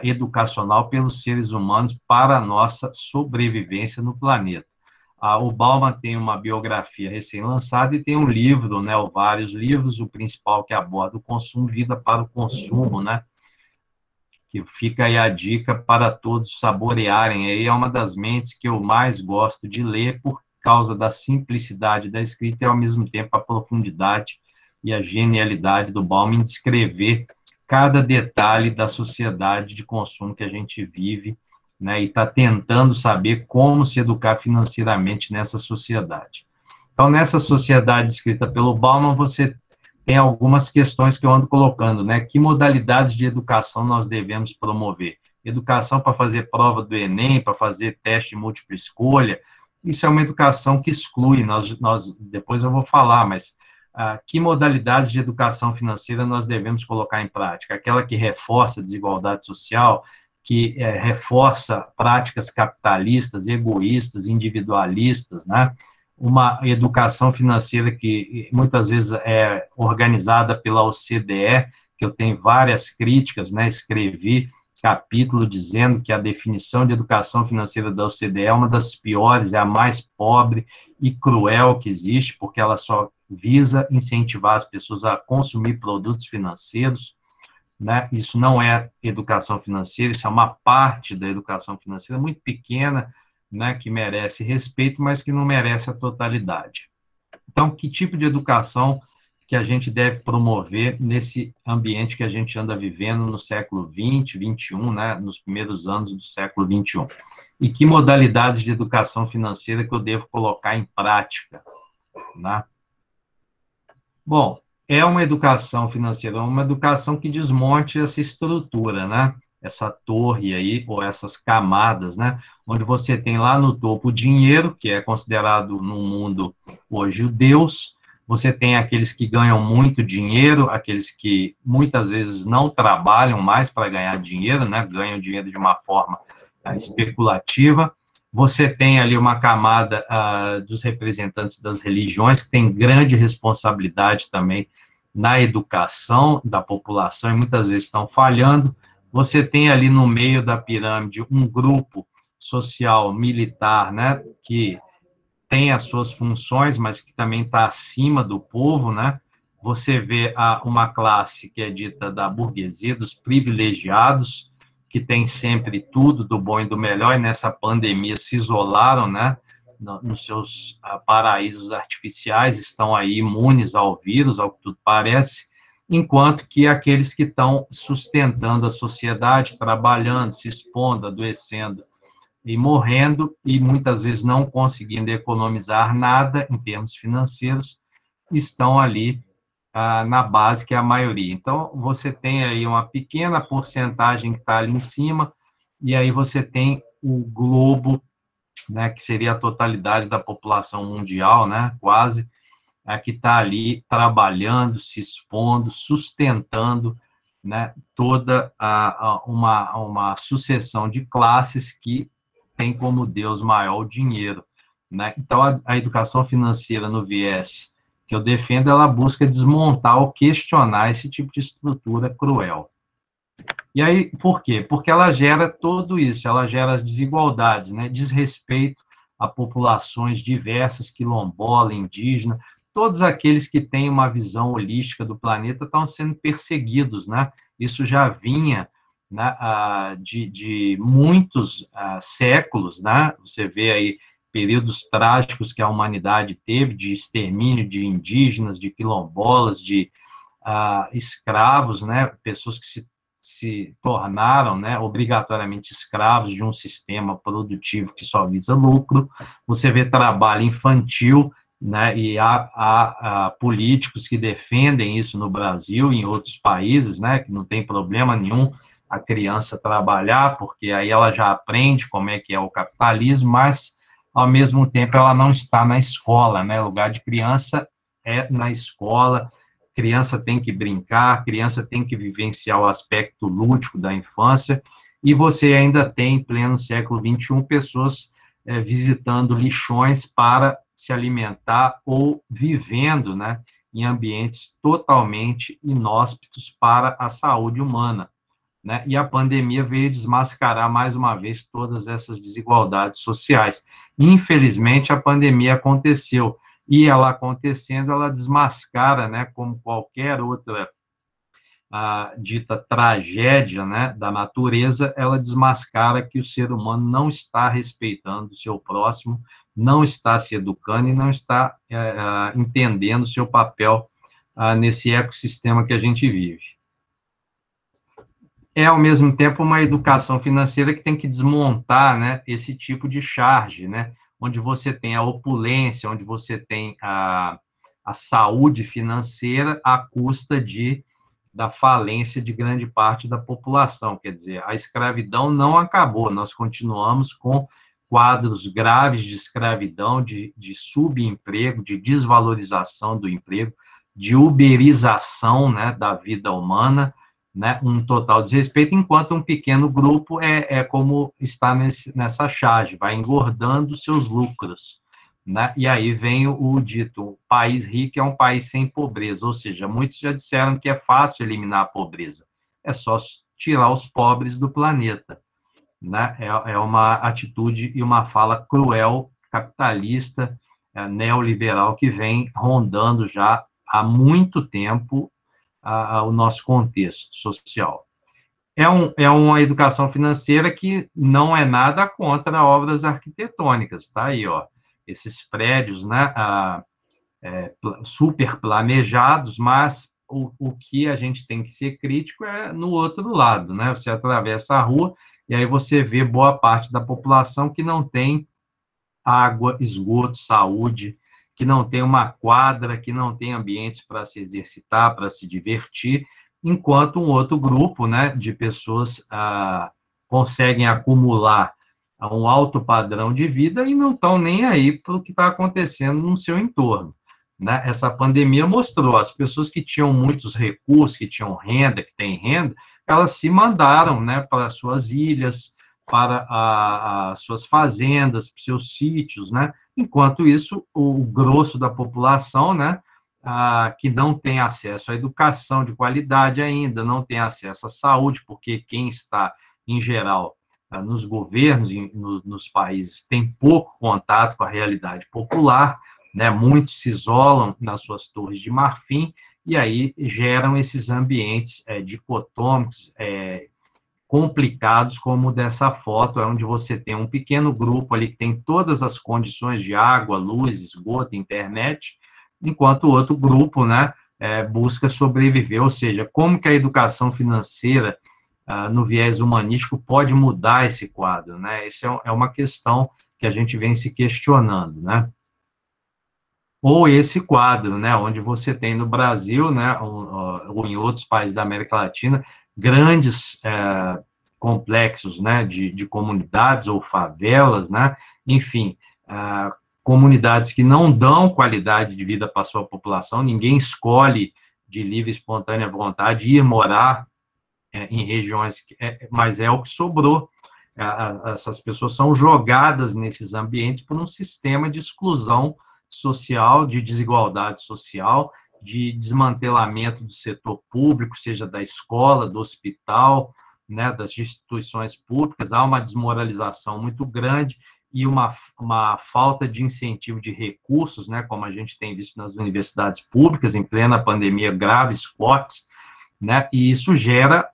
educacional pelos seres humanos para a nossa sobrevivência no planeta. O Bauman tem uma biografia recém-lançada e tem um livro, né, ou vários livros, o principal que aborda o consumo, Vida para o Consumo, né, que fica aí a dica para todos saborearem. Aí é uma das mentes que eu mais gosto de ler por causa da simplicidade da escrita e, ao mesmo tempo, a profundidade e a genialidade do Bauman em descrever cada detalhe da sociedade de consumo que a gente vive, né, e está tentando saber como se educar financeiramente nessa sociedade. Então, nessa sociedade escrita pelo Bauman, você tem algumas questões que eu ando colocando, né? Que modalidades de educação nós devemos promover? Educação para fazer prova do Enem, para fazer teste de múltipla escolha, isso é uma educação que exclui, depois eu vou falar, mas que modalidades de educação financeira nós devemos colocar em prática? Aquela que reforça a desigualdade social, que reforça práticas capitalistas, egoístas, individualistas, né? Uma educação financeira que muitas vezes é organizada pela OCDE, que eu tenho várias críticas, né? Escrevi capítulo dizendo que a definição de educação financeira da OCDE é uma das piores, é a mais pobre e cruel que existe, porque ela só visa incentivar as pessoas a consumir produtos financeiros, né? Isso não é educação financeira, isso é uma parte da educação financeira muito pequena, né, que merece respeito, mas que não merece a totalidade. Então, que tipo de educação que a gente deve promover nesse ambiente que a gente anda vivendo no século XX, XXI, né, nos primeiros anos do século XXI? E que modalidades de educação financeira que eu devo colocar em prática, né? Bom, é uma educação financeira, uma educação que desmonte essa estrutura, né? Essa torre aí, ou essas camadas, né? Onde você tem lá no topo o dinheiro, que é considerado no mundo hoje o Deus. Você tem aqueles que ganham muito dinheiro, aqueles que muitas vezes não trabalham mais para ganhar dinheiro, né? Ganham dinheiro de uma forma especulativa. Você tem ali uma camada dos representantes das religiões, que tem grande responsabilidade também na educação da população, e muitas vezes estão falhando. Você tem ali no meio da pirâmide um grupo social, militar, né, que tem as suas funções, mas que também está acima do povo, né? Você vê uma classe que é dita da burguesia, dos privilegiados, que tem sempre tudo do bom e do melhor, e nessa pandemia se isolaram, né? Nos seus paraísos artificiais, estão aí imunes ao vírus, ao que tudo parece, enquanto que aqueles que estão sustentando a sociedade, trabalhando, se expondo, adoecendo e morrendo, e muitas vezes não conseguindo economizar nada em termos financeiros, estão ali na base, que é a maioria. Então, você tem aí uma pequena porcentagem que está ali em cima, e aí você tem o globo, né, que seria a totalidade da população mundial, né, quase, que está ali trabalhando, se expondo, sustentando, né, toda uma sucessão de classes que tem como Deus maior o dinheiro, né? Então, a educação financeira no viés que eu defendo, ela busca desmontar ou questionar esse tipo de estrutura cruel. E aí, por quê? Porque ela gera tudo isso, ela gera as desigualdades, né? Desrespeito a populações diversas, quilombola, indígena, todos aqueles que têm uma visão holística do planeta estão sendo perseguidos, né? Isso já vinha, né, de muitos séculos, né? Você vê aí períodos trágicos que a humanidade teve, de extermínio de indígenas, de quilombolas, de escravos, né? Pessoas que se tornaram, né, obrigatoriamente escravos de um sistema produtivo que só visa lucro. Você vê trabalho infantil, né, e há políticos que defendem isso no Brasil e em outros países, né, que não tem problema nenhum a criança trabalhar, porque aí ela já aprende como é que é o capitalismo, mas, ao mesmo tempo, ela não está na escola, né, o lugar de criança é na escola, criança tem que brincar, criança tem que vivenciar o aspecto lúdico da infância, e você ainda tem, em pleno século XXI, pessoas visitando lixões para se alimentar ou vivendo, né, em ambientes totalmente inóspitos para a saúde humana, né? E a pandemia veio desmascarar mais uma vez todas essas desigualdades sociais. Infelizmente, a pandemia aconteceu, e ela acontecendo, ela desmascara, né, como qualquer outra dita tragédia, né, da natureza, ela desmascara que o ser humano não está respeitando o seu próximo, não está se educando e não está entendendo o seu papel nesse ecossistema que a gente vive. É, ao mesmo tempo, uma educação financeira que tem que desmontar, né, esse tipo de charge, né, onde você tem a opulência, onde você tem a saúde financeira à custa da falência de grande parte da população. Quer dizer, a escravidão não acabou, nós continuamos com quadros graves de escravidão, de subemprego, de desvalorização do emprego, de uberização, né, da vida humana, né, um total desrespeito, enquanto um pequeno grupo é como está nessa charge, vai engordando seus lucros, né? E aí vem o dito, o país rico é um país sem pobreza, ou seja, muitos já disseram que é fácil eliminar a pobreza, é só tirar os pobres do planeta, né? É uma atitude e uma fala cruel, capitalista, neoliberal, que vem rondando já há muito tempo o nosso contexto social. É uma educação financeira que não é nada contra obras arquitetônicas, tá aí, ó, esses prédios, né, super planejados, mas o que a gente tem que ser crítico é no outro lado, né, você atravessa a rua e aí você vê boa parte da população que não tem água, esgoto, saúde, que não tem uma quadra, que não tem ambientes para se exercitar, para se divertir, enquanto um outro grupo, né, de pessoas conseguem acumular um alto padrão de vida e não estão nem aí para o que está acontecendo no seu entorno, né? Essa pandemia mostrou, as pessoas que tinham muitos recursos, que tinham renda, que têm renda, elas se mandaram, né, para suas ilhas, para as suas fazendas, para os seus sítios, né? Enquanto isso, o grosso da população, né, que não tem acesso à educação de qualidade ainda, não tem acesso à saúde, porque quem está, em geral, nos governos, nos países, tem pouco contato com a realidade popular, né? Muitos se isolam nas suas torres de marfim, e aí geram esses ambientes dicotômicos, complicados, como dessa foto, onde você tem um pequeno grupo ali que tem todas as condições de água, luz, esgoto, internet, enquanto o outro grupo, né, busca sobreviver, ou seja, como que a educação financeira, no viés humanístico, pode mudar esse quadro, né? Essa é uma questão que a gente vem se questionando, né? Ou esse quadro, né, onde você tem no Brasil, né, ou em outros países da América Latina, grandes complexos, né, de comunidades ou favelas, né, enfim, comunidades que não dão qualidade de vida para a sua população, ninguém escolhe de livre e espontânea vontade ir morar em regiões, mas é o que sobrou. Essas pessoas são jogadas nesses ambientes por um sistema de exclusão social, de desigualdade social, de desmantelamento do setor público, seja da escola, do hospital, né, das instituições públicas. Há uma desmoralização muito grande e uma falta de incentivo de recursos, né, como a gente tem visto nas universidades públicas, em plena pandemia, graves cortes, né, e isso gera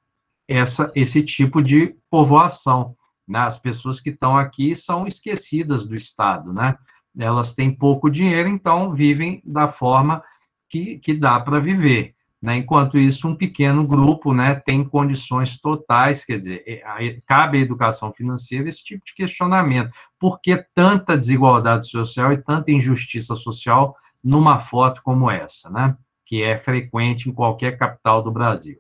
esse tipo de povoação, né? As pessoas que estão aqui são esquecidas do Estado, né? Elas têm pouco dinheiro, então vivem da forma que dá para viver, né? Enquanto isso, um pequeno grupo, né, tem condições totais, quer dizer, cabe à educação financeira esse tipo de questionamento. Por que tanta desigualdade social e tanta injustiça social numa foto como essa, né? Que é frequente em qualquer capital do Brasil.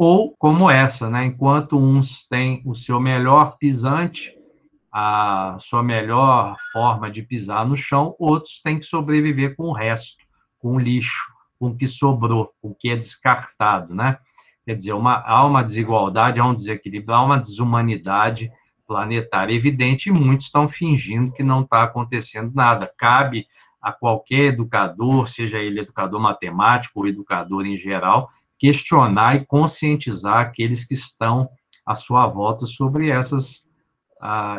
Ou como essa, né? Enquanto uns têm o seu melhor pisante, a sua melhor forma de pisar no chão, outros têm que sobreviver com o resto, com o lixo, com o que sobrou, com o que é descartado, né? Quer dizer, há uma desigualdade, há um desequilíbrio, há uma desumanidade planetária evidente, e muitos estão fingindo que não está acontecendo nada. Cabe a qualquer educador, seja ele educador matemático ou educador em geral, questionar e conscientizar aqueles que estão à sua volta sobre essas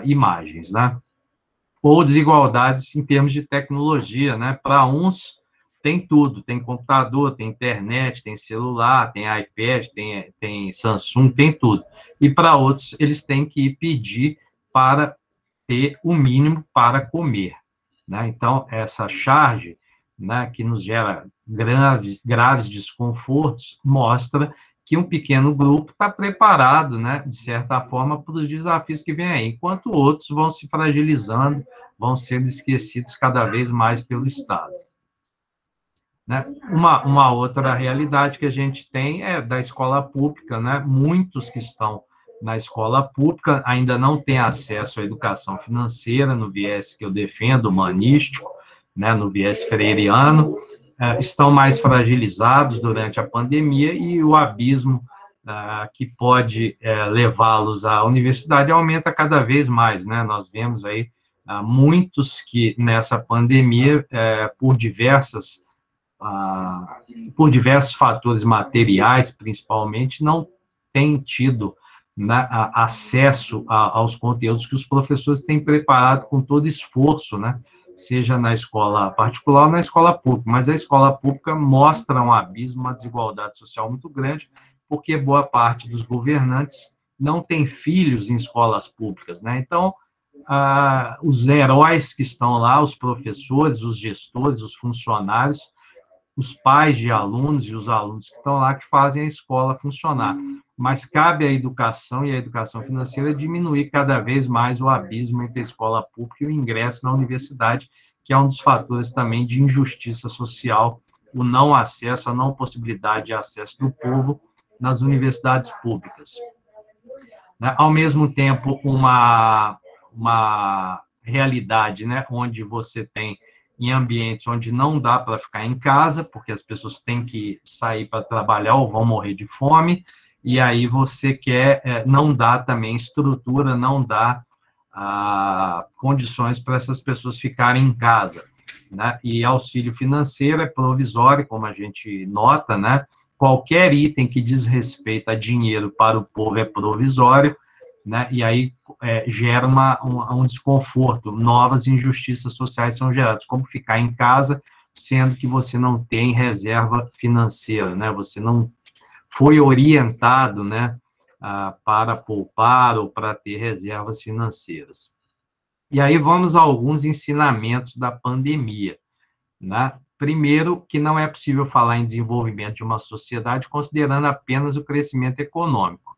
imagens, né? Ou desigualdades em termos de tecnologia, né? Para uns tem tudo, tem computador, tem internet, tem celular, tem iPad, tem Samsung, tem tudo. E para outros, eles têm que pedir para ter o mínimo para comer, né? Então, essa charge, né, que nos gera graves desconfortos, mostra que um pequeno grupo está preparado, né, de certa forma, para os desafios que vêm aí, enquanto outros vão se fragilizando, vão sendo esquecidos cada vez mais pelo Estado. Né? Uma outra realidade que a gente tem é da escola pública, né? Muitos que estão na escola pública ainda não têm acesso à educação financeira, no viés que eu defendo, humanístico, né, no viés freiriano, estão mais fragilizados durante a pandemia, e o abismo que pode levá-los à universidade aumenta cada vez mais, né? Nós vemos aí muitos que nessa pandemia, por diversos fatores materiais, principalmente, não têm tido, né, acesso aos conteúdos que os professores têm preparado com todo esforço, né? Seja na escola particular ou na escola pública, mas a escola pública mostra um abismo, uma desigualdade social muito grande, porque boa parte dos governantes não tem filhos em escolas públicas, né? Então, os heróis que estão lá, os professores, os gestores, os funcionários, os pais de alunos e os alunos que estão lá, que fazem a escola funcionar. Mas cabe à educação e à educação financeira diminuir cada vez mais o abismo entre a escola pública e o ingresso na universidade, que é um dos fatores também de injustiça social, o não acesso, a não possibilidade de acesso do povo nas universidades públicas. Ao mesmo tempo, uma realidade, né, onde você tem em ambientes onde não dá para ficar em casa, porque as pessoas têm que sair para trabalhar ou vão morrer de fome, e aí você quer, não dá também estrutura, não dá condições para essas pessoas ficarem em casa, né? E auxílio financeiro é provisório, como a gente nota, né? Qualquer item que diz respeito a dinheiro para o povo é provisório, né? E aí gera um desconforto, novas injustiças sociais são geradas, como ficar em casa, sendo que você não tem reserva financeira, né? Você não foi orientado, né, para poupar ou para ter reservas financeiras. E aí vamos a alguns ensinamentos da pandemia, né? Primeiro, que não é possível falar em desenvolvimento de uma sociedade considerando apenas o crescimento econômico,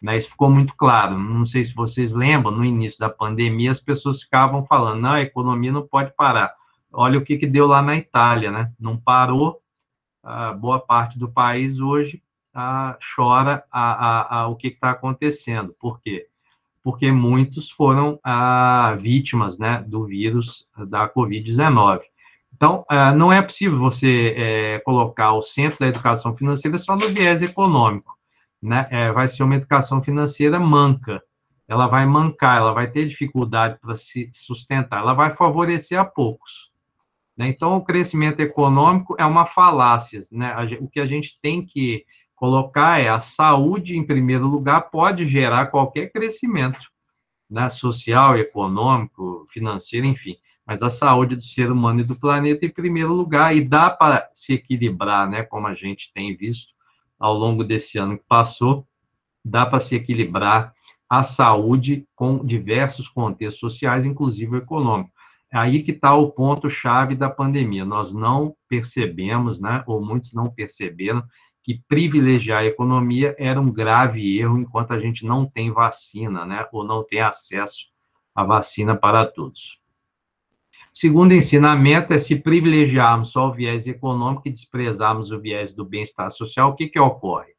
né? Isso ficou muito claro. Não sei se vocês lembram, no início da pandemia, as pessoas ficavam falando, não, a economia não pode parar. Olha o que deu lá na Itália, né? Não parou, boa parte do país hoje chora o que está acontecendo. Por quê? Porque muitos foram vítimas, né, do vírus da Covid-19. Então, não é possível você colocar o centro da educação financeira só no viés econômico, né? Vai ser uma educação financeira manca, ela vai mancar, ela vai ter dificuldade para se sustentar, ela vai favorecer a poucos, né? Então, o crescimento econômico é uma falácia, né? O que a gente tem que colocar é a saúde, em primeiro lugar, pode gerar qualquer crescimento, né? Social, econômico, financeiro, enfim, mas a saúde do ser humano e do planeta em primeiro lugar, e dá para se equilibrar, né? Como a gente tem visto ao longo desse ano que passou, dá para se equilibrar a saúde com diversos contextos sociais, inclusive o econômico. É aí que está o ponto-chave da pandemia. Nós não percebemos, né, ou muitos não perceberam, que privilegiar a economia era um grave erro enquanto a gente não tem vacina, né, ou não tem acesso à vacina para todos. O segundo ensinamento é, se privilegiarmos só o viés econômico e desprezarmos o viés do bem-estar social, o que ocorre?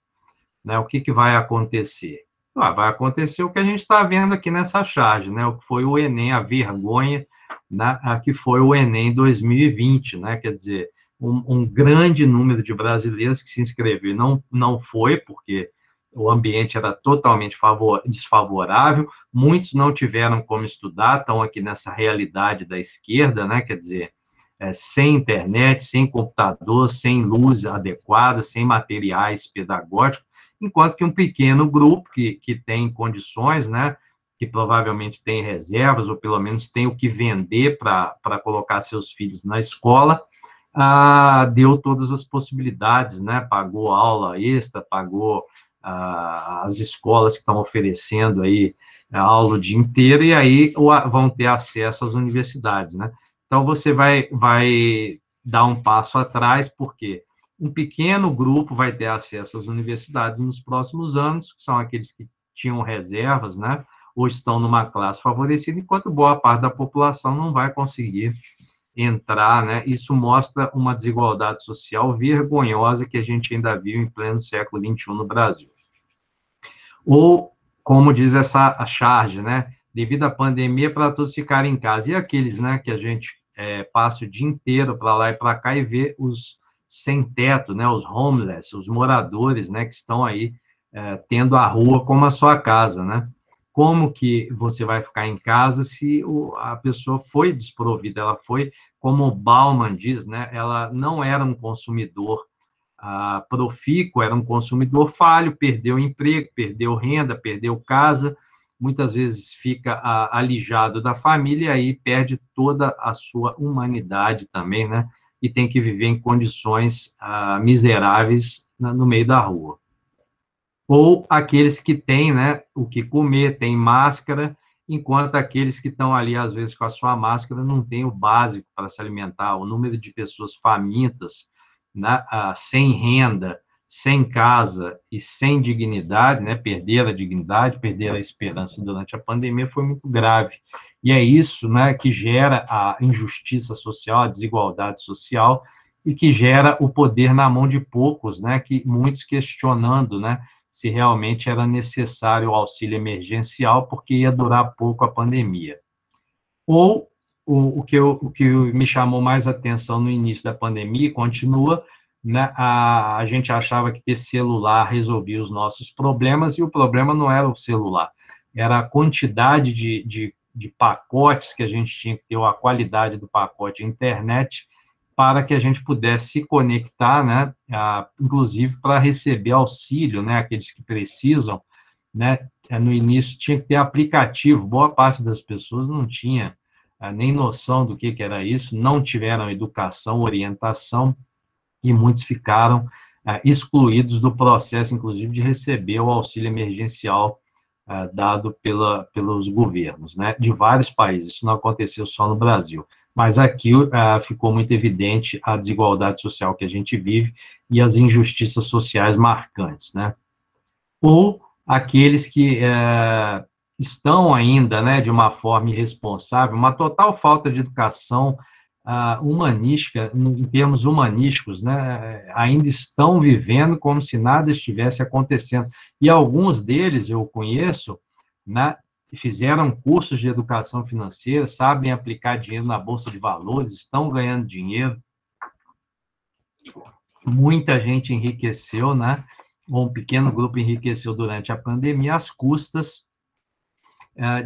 Né, o que vai acontecer? Vai acontecer o que a gente está vendo aqui nessa charge, né, o que foi o Enem, a vergonha, né, que foi o Enem 2020, né, quer dizer, um grande número de brasileiros que se inscreveu não foi, porque o ambiente era totalmente desfavorável, muitos não tiveram como estudar, estão aqui nessa realidade da esquerda, né, quer dizer, sem internet, sem computador, sem luz adequada, sem materiais pedagógicos, enquanto que um pequeno grupo que tem condições, né, que provavelmente tem reservas, ou pelo menos tem o que vender para colocar seus filhos na escola, deu todas as possibilidades, né, pagou aula extra, pagou as escolas que estão oferecendo aí aula o dia inteiro, e aí vão ter acesso às universidades, né. Então, você vai dar um passo atrás, porque um pequeno grupo vai ter acesso às universidades nos próximos anos, que são aqueles que tinham reservas, né, ou estão numa classe favorecida, enquanto boa parte da população não vai conseguir entrar, né? Isso mostra uma desigualdade social vergonhosa que a gente ainda viu em pleno século XXI no Brasil. Ou, como diz a charge, né, devido à pandemia, para todos ficarem em casa. E aqueles, né, que a gente passa o dia inteiro para lá e para cá e vê os sem teto, né, os homeless, os moradores, né, que estão aí tendo a rua como a sua casa, né? Como que você vai ficar em casa se a pessoa foi desprovida? Ela foi, como o Bauman diz, né, ela não era um consumidor profícuo, era um consumidor falho, perdeu emprego, perdeu renda, perdeu casa, muitas vezes fica alijado da família e aí perde toda a sua humanidade também, né? E tem que viver em condições miseráveis no meio da rua. Ou aqueles que têm, né, o que comer, têm máscara, enquanto aqueles que estão ali, às vezes, com a sua máscara, não têm o básico para se alimentar. O número de pessoas famintas, né, sem renda, sem casa e sem dignidade, né, perder a dignidade, perder a esperança durante a pandemia foi muito grave. E é isso, né, que gera a injustiça social, a desigualdade social, e que gera o poder na mão de poucos, né, que muitos questionando, né, se realmente era necessário o auxílio emergencial, porque ia durar pouco a pandemia. Ou, o que me chamou mais atenção no início da pandemia, continua, né, a gente achava que ter celular resolvia os nossos problemas, e o problema não era o celular, era a quantidade de pacotes que a gente tinha que ter, ou a qualidade do pacote internet, para que a gente pudesse se conectar, né, inclusive para receber auxílio, né, aqueles que precisam, né, no início tinha que ter aplicativo, boa parte das pessoas não tinha nem noção do que era isso, não tiveram educação, orientação, e muitos ficaram excluídos do processo, inclusive, de receber o auxílio emergencial dado pelos governos, né, de vários países. Isso não aconteceu só no Brasil. Mas aqui ficou muito evidente a desigualdade social que a gente vive e as injustiças sociais marcantes, né? Ou aqueles que estão ainda, né, de uma forma irresponsável, uma total falta de educação humanística, em termos humanísticos, né, ainda estão vivendo como se nada estivesse acontecendo. E alguns deles eu conheço, né, fizeram cursos de educação financeira, sabem aplicar dinheiro na bolsa de valores, estão ganhando dinheiro. Muita gente enriqueceu, né? Um pequeno grupo enriqueceu durante a pandemia às custas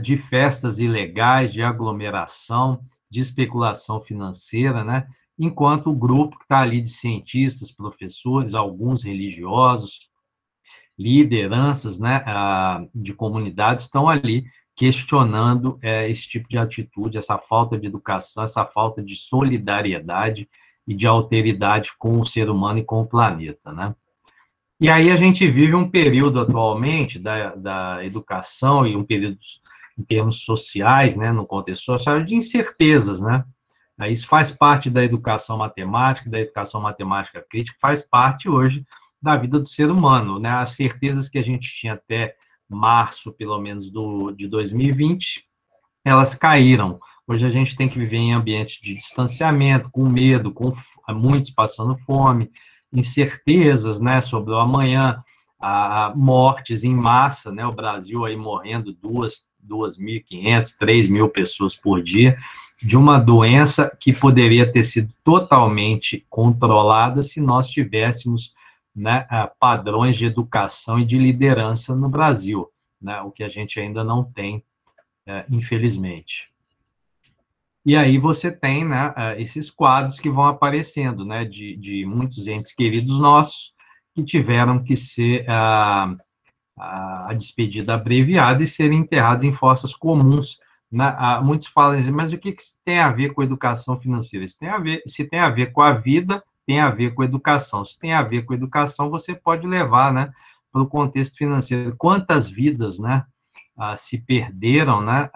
de festas ilegais, de aglomeração, de especulação financeira, né? Enquanto o grupo que está ali de cientistas, professores, alguns religiosos, lideranças, né, de comunidades estão ali questionando esse tipo de atitude, essa falta de educação, essa falta de solidariedade e de alteridade com o ser humano e com o planeta, né? E aí a gente vive um período atualmente da educação, e um período em termos sociais, né, no contexto social, de incertezas, né? Isso faz parte da educação matemática crítica, faz parte hoje da vida do ser humano, né? As certezas que a gente tinha até março, pelo menos, de 2020, elas caíram. Hoje a gente tem que viver em ambientes de distanciamento, com medo, com muitos passando fome, incertezas, né, sobre o amanhã, mortes em massa, né, o Brasil aí morrendo 2.500, 3.000 pessoas por dia, de uma doença que poderia ter sido totalmente controlada se nós tivéssemos, né, padrões de educação e de liderança no Brasil, né, o que a gente ainda não tem, infelizmente. E aí você tem, né, esses quadros que vão aparecendo, né, de muitos entes queridos nossos que tiveram que ser a despedida abreviada e serem enterrados em fossas comuns. Muitos falam assim, mas o que isso tem a ver com educação financeira? Se tem a ver com a vida, tem a ver com educação. Se tem a ver com educação, você pode levar, né, para o contexto financeiro. Quantas vidas, né, se perderam, né,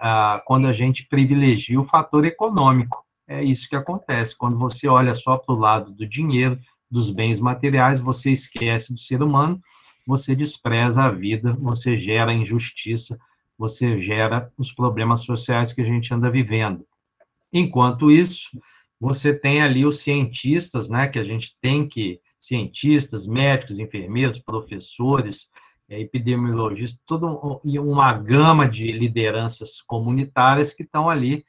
quando a gente privilegia o fator econômico. É isso que acontece. Quando você olha só para o lado do dinheiro, dos bens materiais, você esquece do ser humano, você despreza a vida, você gera injustiça, você gera os problemas sociais que a gente anda vivendo. Enquanto isso, você tem ali os cientistas, né, que a gente tem cientistas, médicos, enfermeiros, professores, epidemiologistas, toda uma gama de lideranças comunitárias que estão ali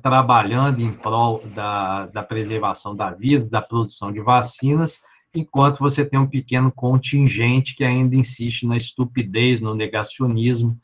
trabalhando em prol da preservação da vida, da produção de vacinas, enquanto você tem um pequeno contingente que ainda insiste na estupidez, no negacionismo,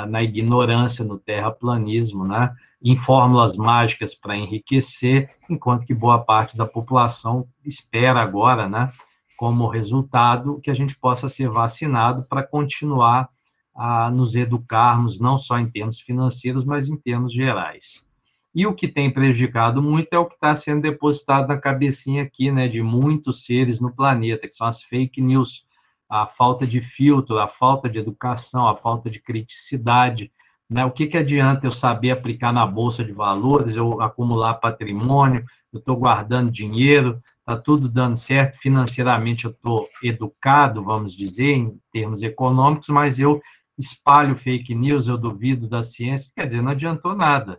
na ignorância, no terraplanismo, né, em fórmulas mágicas para enriquecer, enquanto que boa parte da população espera agora, né, como resultado, que a gente possa ser vacinado para continuar a nos educarmos, não só em termos financeiros, mas em termos gerais. E o que tem prejudicado muito é o que está sendo depositado na cabecinha aqui, né, de muitos seres no planeta, que são as fake news, a falta de filtro, a falta de educação, a falta de criticidade, né? O que adianta eu saber aplicar na bolsa de valores, eu acumular patrimônio, eu estou guardando dinheiro, está tudo dando certo, financeiramente eu estou educado, vamos dizer, em termos econômicos, mas eu espalho fake news, eu duvido da ciência, quer dizer, não adiantou nada,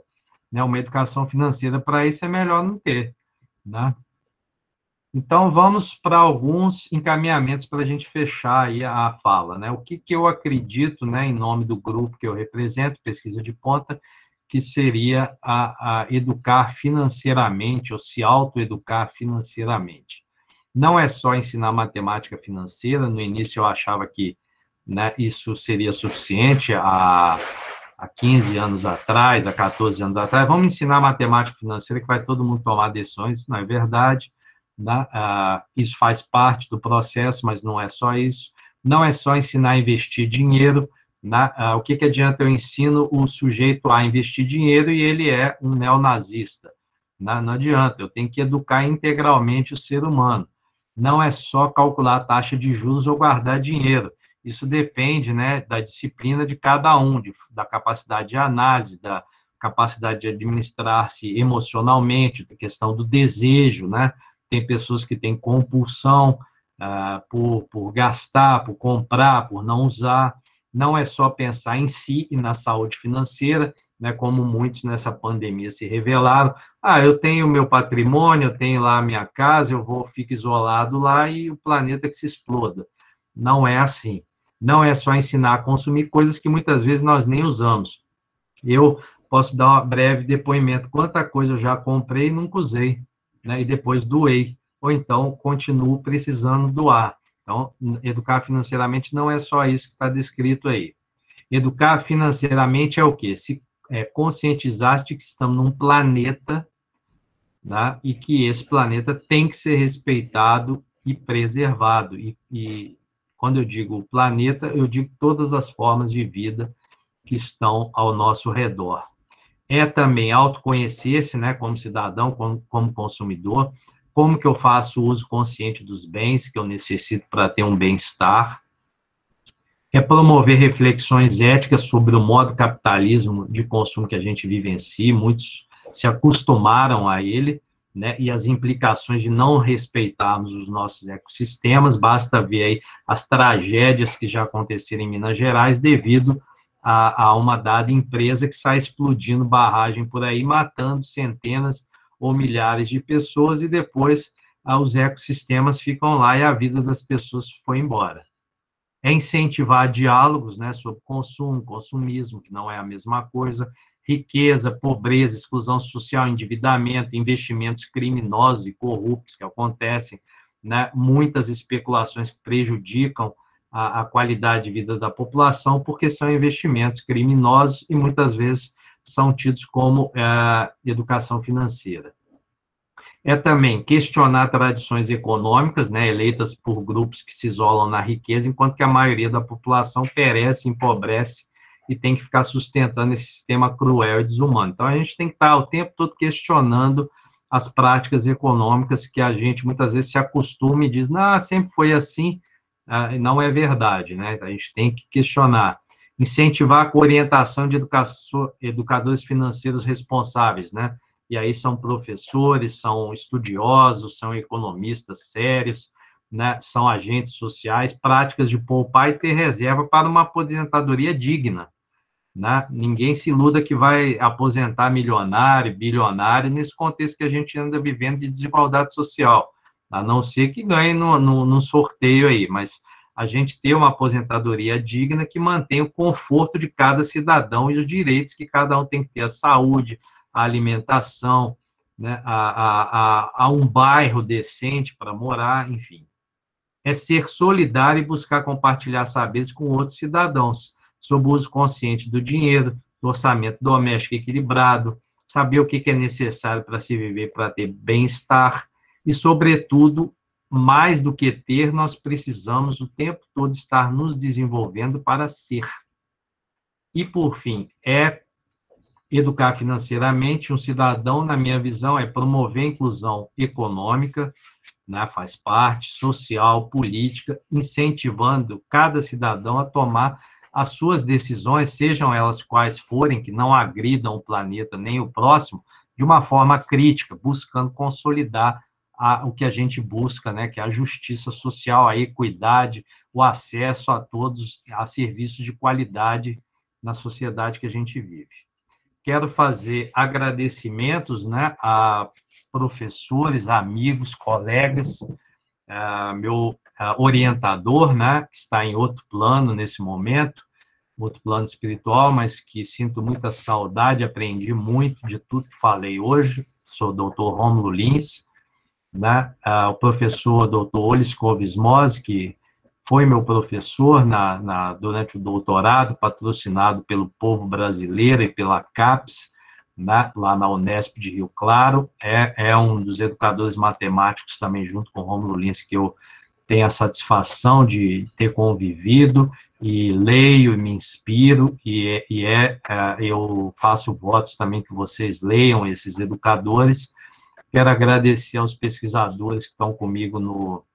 né? Uma educação financeira para isso é melhor não ter, né? Então, vamos para alguns encaminhamentos para a gente fechar aí a fala, né? O que eu acredito, né, em nome do grupo que eu represento, Pesquisa de Ponta, que seria a educar financeiramente, ou se autoeducar financeiramente. Não é só ensinar matemática financeira, no início eu achava que, né, isso seria suficiente há 15 anos atrás, há 14 anos atrás, vamos ensinar matemática financeira que vai todo mundo tomar decisões, isso não é verdade, né? Isso faz parte do processo, mas não é só isso, não é só ensinar a investir dinheiro, né? O que adianta eu ensino o sujeito a investir dinheiro e ele é um neonazista? Não adianta, eu tenho que educar integralmente o ser humano, não é só calcular a taxa de juros ou guardar dinheiro, isso depende, né, da disciplina de cada um, da capacidade de análise, da capacidade de administrar-se emocionalmente, da questão do desejo, né? Tem pessoas que têm compulsão por gastar, por comprar, por não usar. Não é só pensar em si e na saúde financeira, né, como muitos nessa pandemia se revelaram. Eu tenho meu patrimônio, eu tenho lá a minha casa, fico isolado lá e o planeta que se exploda. Não é assim. Não é só ensinar a consumir coisas que muitas vezes nós nem usamos. Eu posso dar um breve depoimento. Quanta coisa eu já comprei e nunca usei, né? E depois doei. Ou então, continuo precisando doar. Então, educar financeiramente não é só isso que está descrito aí. Educar financeiramente é o quê? Conscientizar de que estamos num planeta, né? E que esse planeta tem que ser respeitado e preservado. E quando eu digo planeta, eu digo todas as formas de vida que estão ao nosso redor. É também autoconhecer-se, né, como cidadão, como consumidor, como que eu faço uso consciente dos bens que eu necessito para ter um bem-estar. É promover reflexões éticas sobre o modo capitalismo de consumo que a gente vivencia, muitos se acostumaram a ele, né, e as implicações de não respeitarmos os nossos ecossistemas, basta ver aí as tragédias que já aconteceram em Minas Gerais devido a uma dada empresa que sai explodindo barragem por aí, matando centenas ou milhares de pessoas e depois os ecossistemas ficam lá e a vida das pessoas foi embora. É incentivar diálogos, né, sobre consumo, consumismo, que não é a mesma coisa, riqueza, pobreza, exclusão social, endividamento, investimentos criminosos e corruptos que acontecem, né, muitas especulações que prejudicam a qualidade de vida da população, porque são investimentos criminosos e muitas vezes são tidos como educação financeira. É também questionar tradições econômicas, né, eleitas por grupos que se isolam na riqueza, enquanto que a maioria da população perece, empobrece e tem que ficar sustentando esse sistema cruel e desumano. Então, a gente tem que estar o tempo todo questionando as práticas econômicas que a gente muitas vezes se acostuma e diz, não, sempre foi assim, não é verdade, né? A gente tem que questionar. Incentivar a orientação de educadores financeiros responsáveis, né? E aí são professores, são estudiosos, são economistas sérios, né, são agentes sociais, práticas de poupar e ter reserva para uma aposentadoria digna, né? Ninguém se iluda que vai aposentar milionário, bilionário, nesse contexto que a gente anda vivendo de desigualdade social, a não ser que ganhe no sorteio aí, mas a gente ter uma aposentadoria digna que mantenha o conforto de cada cidadão e os direitos que cada um tem que ter, a saúde, a alimentação, né, a um bairro decente para morar, enfim. É ser solidário e buscar compartilhar saberes com outros cidadãos, sobre o uso consciente do dinheiro, do orçamento doméstico equilibrado, saber o que é necessário para se viver, para ter bem-estar, e, sobretudo, mais do que ter, nós precisamos o tempo todo estar nos desenvolvendo para ser. E, por fim, educar financeiramente um cidadão, na minha visão, é promover a inclusão econômica, né, faz parte, social, política, incentivando cada cidadão a tomar as suas decisões, sejam elas quais forem, que não agridam o planeta nem o próximo, de uma forma crítica, buscando consolidar o que a gente busca, né, que é a justiça social, a equidade, o acesso a todos a serviços de qualidade na sociedade que a gente vive. Quero fazer agradecimentos, né, a professores, amigos, colegas, meu orientador, né, que está em outro plano nesse momento, outro plano espiritual, mas que sinto muita saudade, aprendi muito de tudo que falei hoje, sou o Dr. Rômulo Lins, né? O professor Dr. Olis Kovismos, que foi meu professor durante o doutorado, patrocinado pelo povo brasileiro e pela CAPES, né, lá na Unesp de Rio Claro, é um dos educadores matemáticos também, junto com o Rômulo Lins, que eu tenho a satisfação de ter convivido, e leio e me inspiro, eu faço votos também que vocês leiam esses educadores. Quero agradecer aos pesquisadores que estão comigo no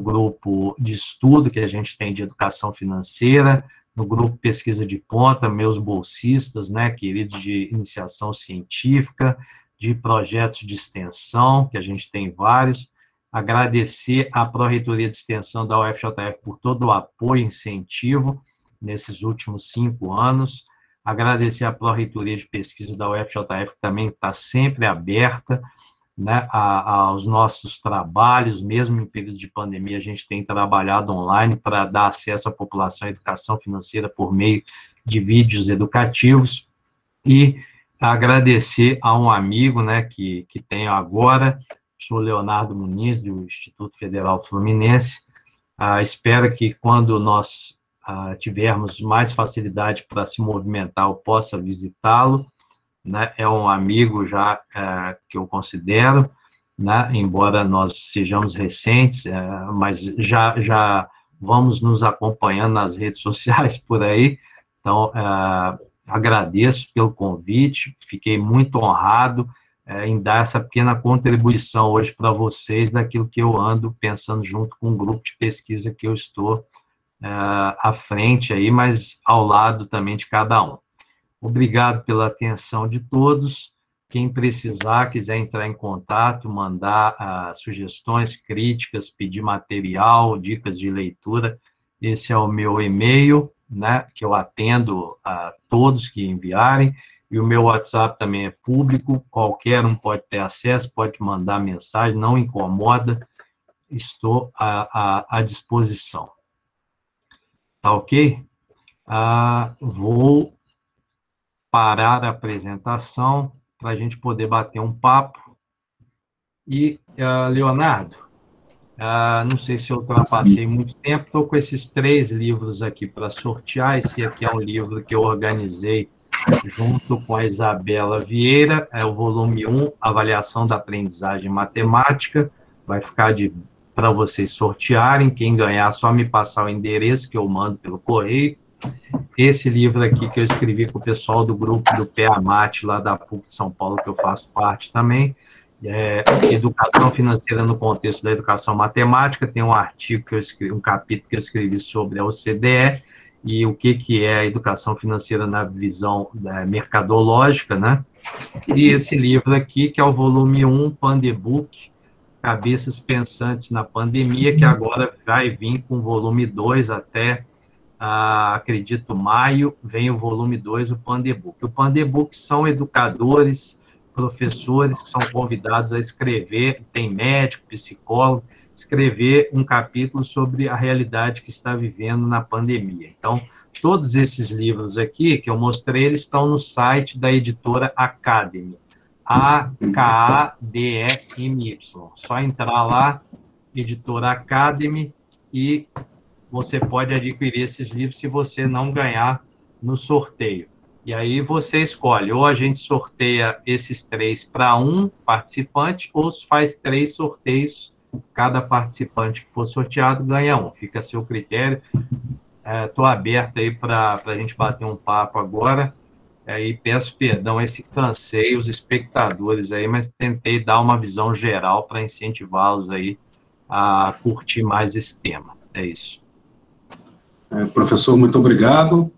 grupo de estudo que a gente tem de educação financeira, no grupo Pesquisa de Ponta, meus bolsistas, né, queridos de iniciação científica, de projetos de extensão, que a gente tem vários. Agradecer à Pró-Reitoria de Extensão da UFJF por todo o apoio e incentivo nesses últimos 5 anos. Agradecer à Pró-Reitoria de Pesquisa da UFJF, que também está sempre aberta, né, aos nossos trabalhos, mesmo em período de pandemia, a gente tem trabalhado online para dar acesso à população à educação financeira por meio de vídeos educativos, e agradecer a um amigo, né, que tenho agora, sou Leonardo Muniz, do Instituto Federal Fluminense. Espero que quando nós tivermos mais facilidade para se movimentar, eu possa visitá-lo, né? É um amigo já que eu considero, né? Embora nós sejamos recentes, mas já vamos nos acompanhando nas redes sociais por aí. Então, agradeço pelo convite, fiquei muito honrado em dar essa pequena contribuição hoje para vocês daquilo que eu ando pensando junto com um grupo de pesquisa que eu estou à frente aí, mas ao lado também de cada um. Obrigado pela atenção de todos. Quem precisar, quiser entrar em contato, mandar sugestões, críticas, pedir material, dicas de leitura, esse é o meu e-mail, né, que eu atendo a todos que enviarem, e o meu WhatsApp também é público, qualquer um pode ter acesso, pode mandar mensagem, não incomoda, estou à disposição. Tá ok? Vou parar a apresentação para a gente poder bater um papo. E, Leonardo, não sei se eu ultrapassei muito tempo, estou com esses 3 livros aqui para sortear. Esse aqui é um livro que eu organizei junto com a Isabela Vieira, é o volume 1, Avaliação da Aprendizagem Matemática, vai ficar para vocês sortearem. Quem ganhar, só me passar o endereço que eu mando pelo correio. Esse livro aqui que eu escrevi com o pessoal do grupo do PEAMAT, lá da PUC de São Paulo, que eu faço parte também, Educação Financeira no Contexto da Educação Matemática. Tem um artigo que eu escrevi, um capítulo que eu escrevi sobre a OCDE e o que é a educação financeira na visão mercadológica, né? E esse livro aqui, que é o volume 1, Pandebook, Cabeças Pensantes na Pandemia, que agora vai vir com o volume 2 até, acredito, maio, vem o volume 2, o Pandebook. O Pandebook são educadores, professores que são convidados a escrever, tem médico, psicólogo, escrever um capítulo sobre a realidade que está vivendo na pandemia. Então, todos esses livros aqui que eu mostrei, eles estão no site da editora Academy, AKADEMY. Só entrar lá, editora Academy, e você pode adquirir esses livros se você não ganhar no sorteio. E aí você escolhe, ou a gente sorteia esses 3 para um participante, ou faz 3 sorteios, cada participante que for sorteado ganha um. Fica a seu critério. Estou aberto aí para a gente bater um papo agora. E peço perdão a esse cansei, os espectadores aí, mas tentei dar uma visão geral para incentivá-los aí a curtir mais esse tema. É isso. Professor, muito obrigado.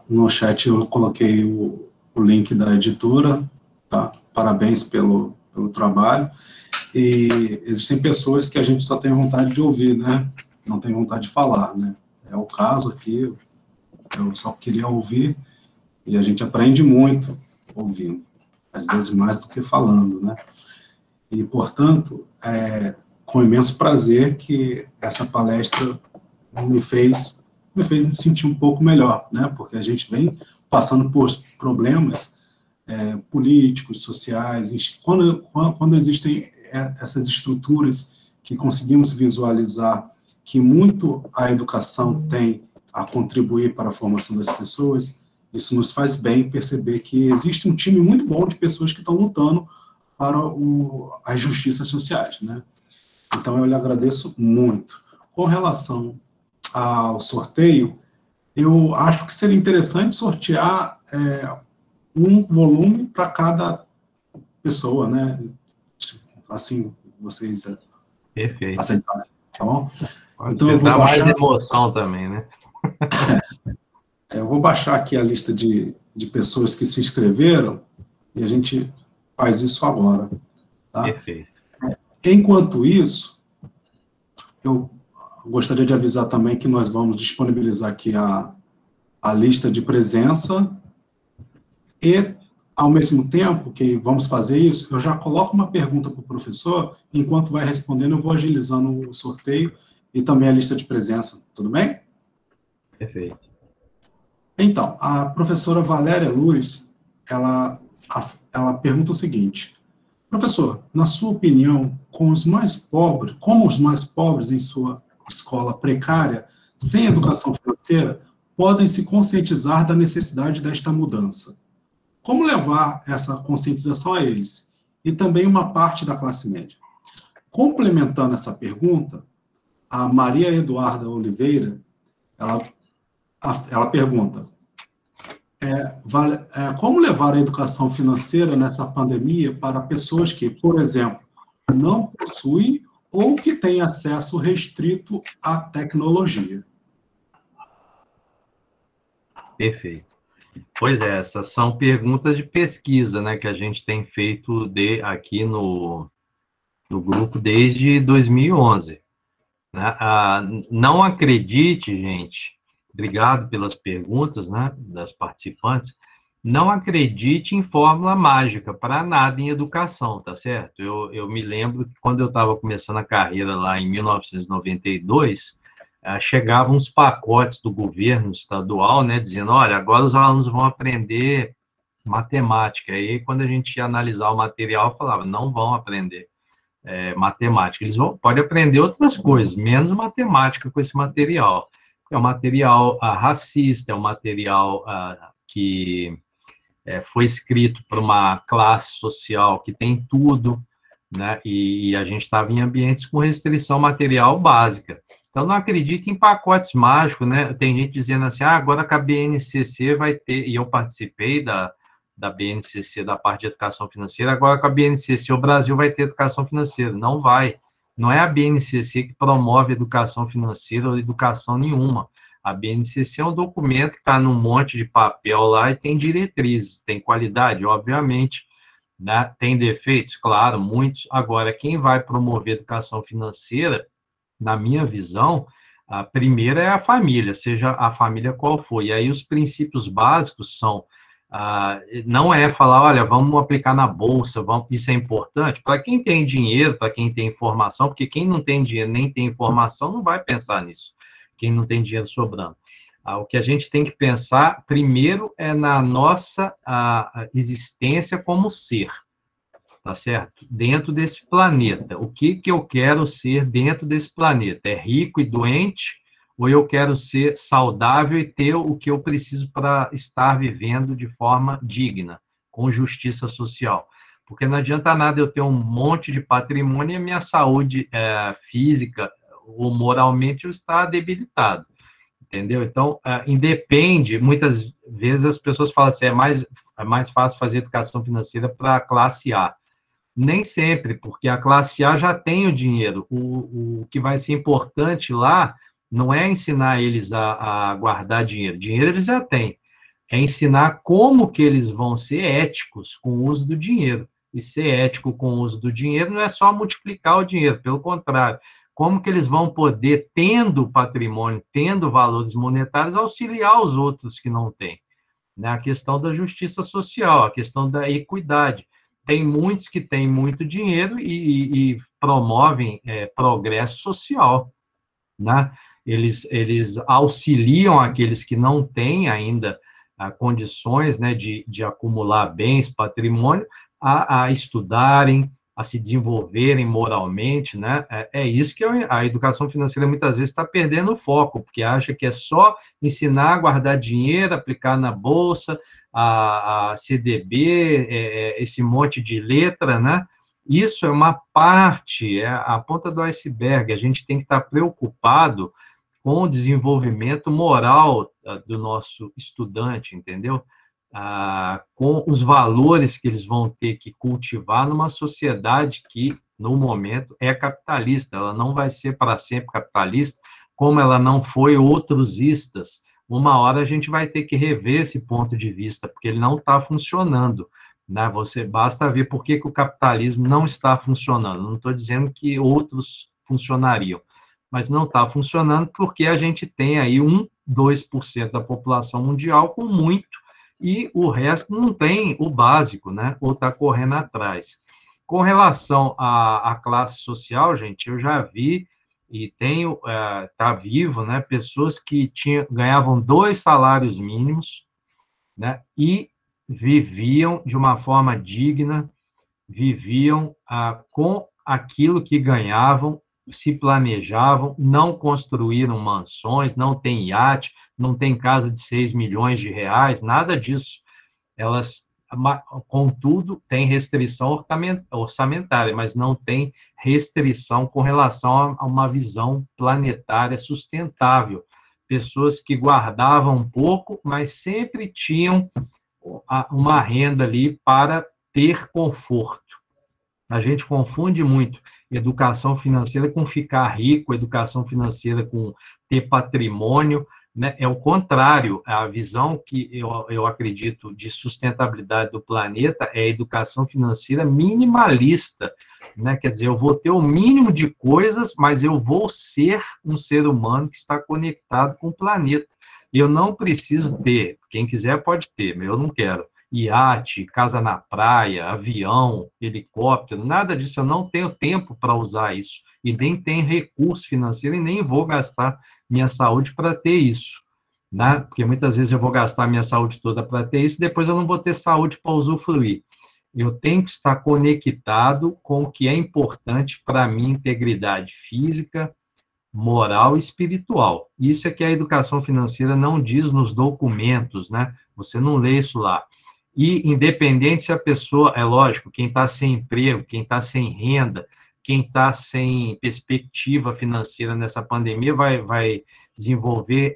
No chat eu coloquei o link da editora, tá? Parabéns pelo trabalho. E existem pessoas que a gente só tem vontade de ouvir, né? Não tem vontade de falar, né? É o caso aqui, eu só queria ouvir, e a gente aprende muito ouvindo, às vezes mais do que falando, né? E, portanto, com imenso prazer que essa palestra me fez me sentir um pouco melhor, né? Porque a gente vem passando por problemas políticos, sociais, quando existem essas estruturas que conseguimos visualizar que muito a educação tem a contribuir para a formação das pessoas, isso nos faz bem perceber que existe um time muito bom de pessoas que estão lutando para as justiças sociais, né? Então, eu lhe agradeço muito. Com relação ao sorteio, eu acho que seria interessante sortear um volume para cada pessoa, né? Assim, vocês Perfeito. aceitarem, tá bom? Então, eu vou baixar... mais emoção também, né? Eu vou baixar aqui a lista de pessoas que se inscreveram e a gente faz isso agora, tá? Perfeito. Enquanto isso, eu gostaria de avisar também que nós vamos disponibilizar aqui a lista de presença e, ao mesmo tempo que vamos fazer isso, eu já coloco uma pergunta para o professor, enquanto vai respondendo, eu vou agilizando o sorteio e também a lista de presença, tudo bem? Perfeito. Então, a professora Valéria Luz, ela pergunta o seguinte: professor, na sua opinião, como os mais pobres em sua escola precária, sem educação financeira, podem se conscientizar da necessidade desta mudança? Como levar essa conscientização a eles? E também uma parte da classe média. Complementando essa pergunta, a Maria Eduarda Oliveira, ela pergunta: como levar a educação financeira nessa pandemia para pessoas que, por exemplo, não possuem ou que têm acesso restrito à tecnologia? Perfeito. Pois é, essas são perguntas de pesquisa, né, que a gente tem feito aqui no grupo desde 2011. Né? Não acredite, gente, obrigado pelas perguntas, né, das participantes, não acredite em fórmula mágica para nada em educação, tá certo? Eu me lembro que quando eu estava começando a carreira lá em 1992, chegavam uns pacotes do governo estadual, né, dizendo, olha, agora os alunos vão aprender matemática. E aí, quando a gente ia analisar o material, falava, não vão aprender matemática. Eles podem aprender outras coisas, menos matemática com esse material. É um material racista, é um material que foi escrito para uma classe social que tem tudo, né? E a gente estava em ambientes com restrição material básica. Então, não acredite em pacotes mágicos, né? Tem gente dizendo assim, agora que a BNCC vai ter, e eu participei da BNCC, da parte de educação financeira, agora com a BNCC o Brasil vai ter educação financeira. Não vai. Não é a BNCC que promove educação financeira ou educação nenhuma. A BNCC é um documento que está num monte de papel lá e tem diretrizes, tem qualidade, obviamente, né? Tem defeitos, claro, muitos. Agora, quem vai promover educação financeira, na minha visão, a primeira é a família, seja a família qual for. E aí os princípios básicos são, não é falar, olha, vamos aplicar na bolsa, isso é importante. Para quem tem dinheiro, para quem tem informação, porque quem não tem dinheiro nem tem informação não vai pensar nisso, quem não tem dinheiro sobrando. O que a gente tem que pensar, primeiro, é na nossa existência como ser. Tá certo? Dentro desse planeta. O que eu quero ser dentro desse planeta? É rico e doente? Ou eu quero ser saudável e ter o que eu preciso para estar vivendo de forma digna, com justiça social? Porque não adianta nada eu ter um monte de patrimônio e a minha saúde física ou moralmente eu estar debilitado. Entendeu? Então, independe, muitas vezes as pessoas falam assim, é mais fácil fazer educação financeira para a classe A. Nem sempre, porque a classe A já tem o dinheiro. O que vai ser importante lá não é ensinar eles a guardar dinheiro. Dinheiro eles já têm. É ensinar como que eles vão ser éticos com o uso do dinheiro. E ser ético com o uso do dinheiro não é só multiplicar o dinheiro, pelo contrário. Como que eles vão poder, tendo patrimônio, tendo valores monetários, auxiliar os outros que não têm. Né? A questão da justiça social, a questão da equidade. Tem muitos que têm muito dinheiro e promovem progresso social, né? Eles auxiliam aqueles que não têm ainda condições, né, de acumular bens, patrimônio, a estudarem, a se desenvolverem moralmente, né? É isso que a educação financeira muitas vezes está perdendo o foco, porque acha que é só ensinar a guardar dinheiro, aplicar na bolsa, a CDB, esse monte de letra, né? Isso é uma parte, é a ponta do iceberg. A gente tem que estar preocupado com o desenvolvimento moral do nosso estudante, entendeu? Com os valores que eles vão ter que cultivar numa sociedade que, no momento, é capitalista. Ela não vai ser para sempre capitalista, como ela não foi outros istas. Uma hora a gente vai ter que rever esse ponto de vista, porque ele não está funcionando, né? Basta ver por que o capitalismo não está funcionando. Não estou dizendo que outros funcionariam, mas não está funcionando porque a gente tem aí 2% da população mundial com muito, e o resto não tem o básico, né? Ou está correndo atrás. Com relação à classe social, gente, eu já vi e tenho, tá vivo, né? Pessoas que ganhavam 2 salários mínimos, né? E viviam de uma forma digna, viviam com aquilo que ganhavam, se planejavam, não construíram mansões, não tem iate, não tem casa de 6 milhões de reais, nada disso. Elas, contudo, têm restrição orçamentária, mas não tem restrição com relação a uma visão planetária sustentável. Pessoas que guardavam um pouco, mas sempre tinham uma renda ali para ter conforto. A gente confunde muito educação financeira com ficar rico, educação financeira com ter patrimônio, né? É o contrário. A visão que eu acredito de sustentabilidade do planeta é a educação financeira minimalista, né? Quer dizer, eu vou ter o mínimo de coisas, mas eu vou ser um ser humano que está conectado com o planeta. Eu não preciso ter, quem quiser pode ter, mas eu não quero. Iate, casa na praia, avião, helicóptero, nada disso. Eu não tenho tempo para usar isso. E nem tenho recurso financeiro e nem vou gastar minha saúde para ter isso, né? Porque muitas vezes eu vou gastar minha saúde toda para ter isso e depois eu não vou ter saúde para usufruir. Eu tenho que estar conectado com o que é importante para a minha integridade física, moral e espiritual. Isso é que a educação financeira não diz nos documentos, né? Você não lê isso lá. E independente se a pessoa, é lógico, quem está sem emprego, quem está sem renda, quem está sem perspectiva financeira nessa pandemia vai desenvolver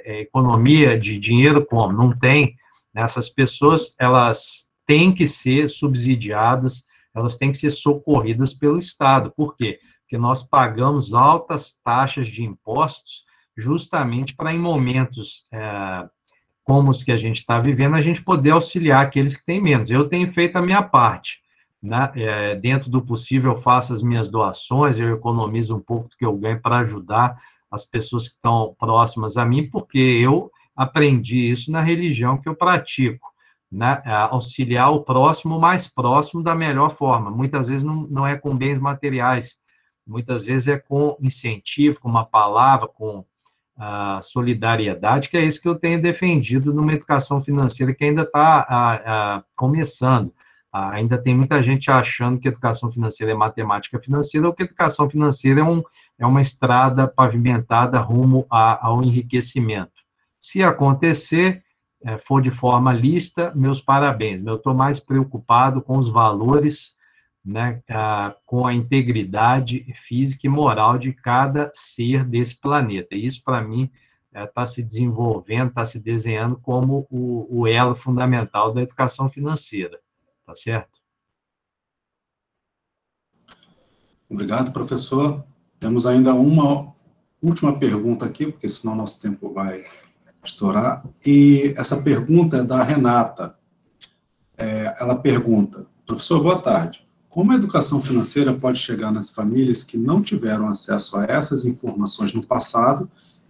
economia de dinheiro como? Não tem. Essas pessoas, elas têm que ser subsidiadas, elas têm que ser socorridas pelo Estado. Por quê? Porque nós pagamos altas taxas de impostos justamente para, em momentos como os que a gente está vivendo, a gente poder auxiliar aqueles que têm menos. Eu tenho feito a minha parte, né? Dentro do possível, eu faço as minhas doações, eu economizo um pouco do que eu ganho para ajudar as pessoas que estão próximas a mim, porque eu aprendi isso na religião que eu pratico, né? Auxiliar o próximo, o mais próximo, da melhor forma. Muitas vezes não é com bens materiais, muitas vezes é com incentivo, com uma palavra, com a solidariedade, que é isso que eu tenho defendido numa educação financeira que ainda está começando. Ainda tem muita gente achando que educação financeira é matemática financeira, ou que educação financeira é uma estrada pavimentada rumo ao enriquecimento. Se acontecer, for de forma lícita, meus parabéns. Eu estou mais preocupado com os valores, né, com a integridade física e moral de cada ser desse planeta. E isso, para mim, está se desenvolvendo, está se desenhando como o elo fundamental da educação financeira. Tá certo? Obrigado, professor. Temos ainda uma última pergunta aqui, porque senão nosso tempo vai estourar. E essa pergunta é da Renata. Ela pergunta: professor, boa tarde. Como a educação financeira pode chegar nas famílias que não tiveram acesso a essas informações no passado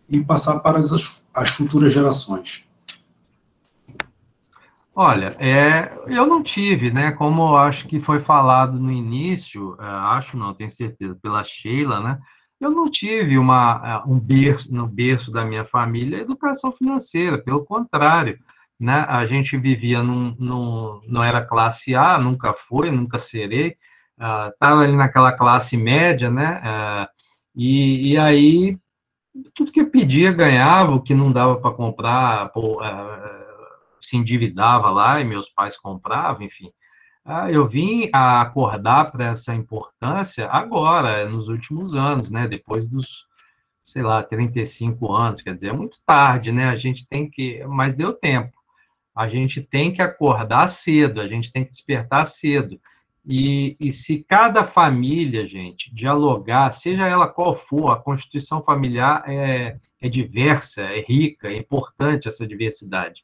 e passar para as futuras gerações? Olha, eu não tive, né, como acho que foi falado no início, acho não, tenho certeza, pela Sheila, né, eu não tive no berço da minha família educação financeira, pelo contrário, né, a gente vivia não era classe A, nunca foi, nunca serei, estava ali naquela classe média, né? E aí, tudo que eu pedia ganhava, o que não dava para comprar, se endividava lá e meus pais compravam, enfim. Eu vim a acordar para essa importância agora, nos últimos anos, né? Depois dos, sei lá, 35 anos, quer dizer, é muito tarde, né? A gente tem que, mas deu tempo. A gente tem que acordar cedo, a gente tem que despertar cedo. E se cada família, gente, dialogar, seja ela qual for, a constituição familiar é diversa, é rica, é importante essa diversidade,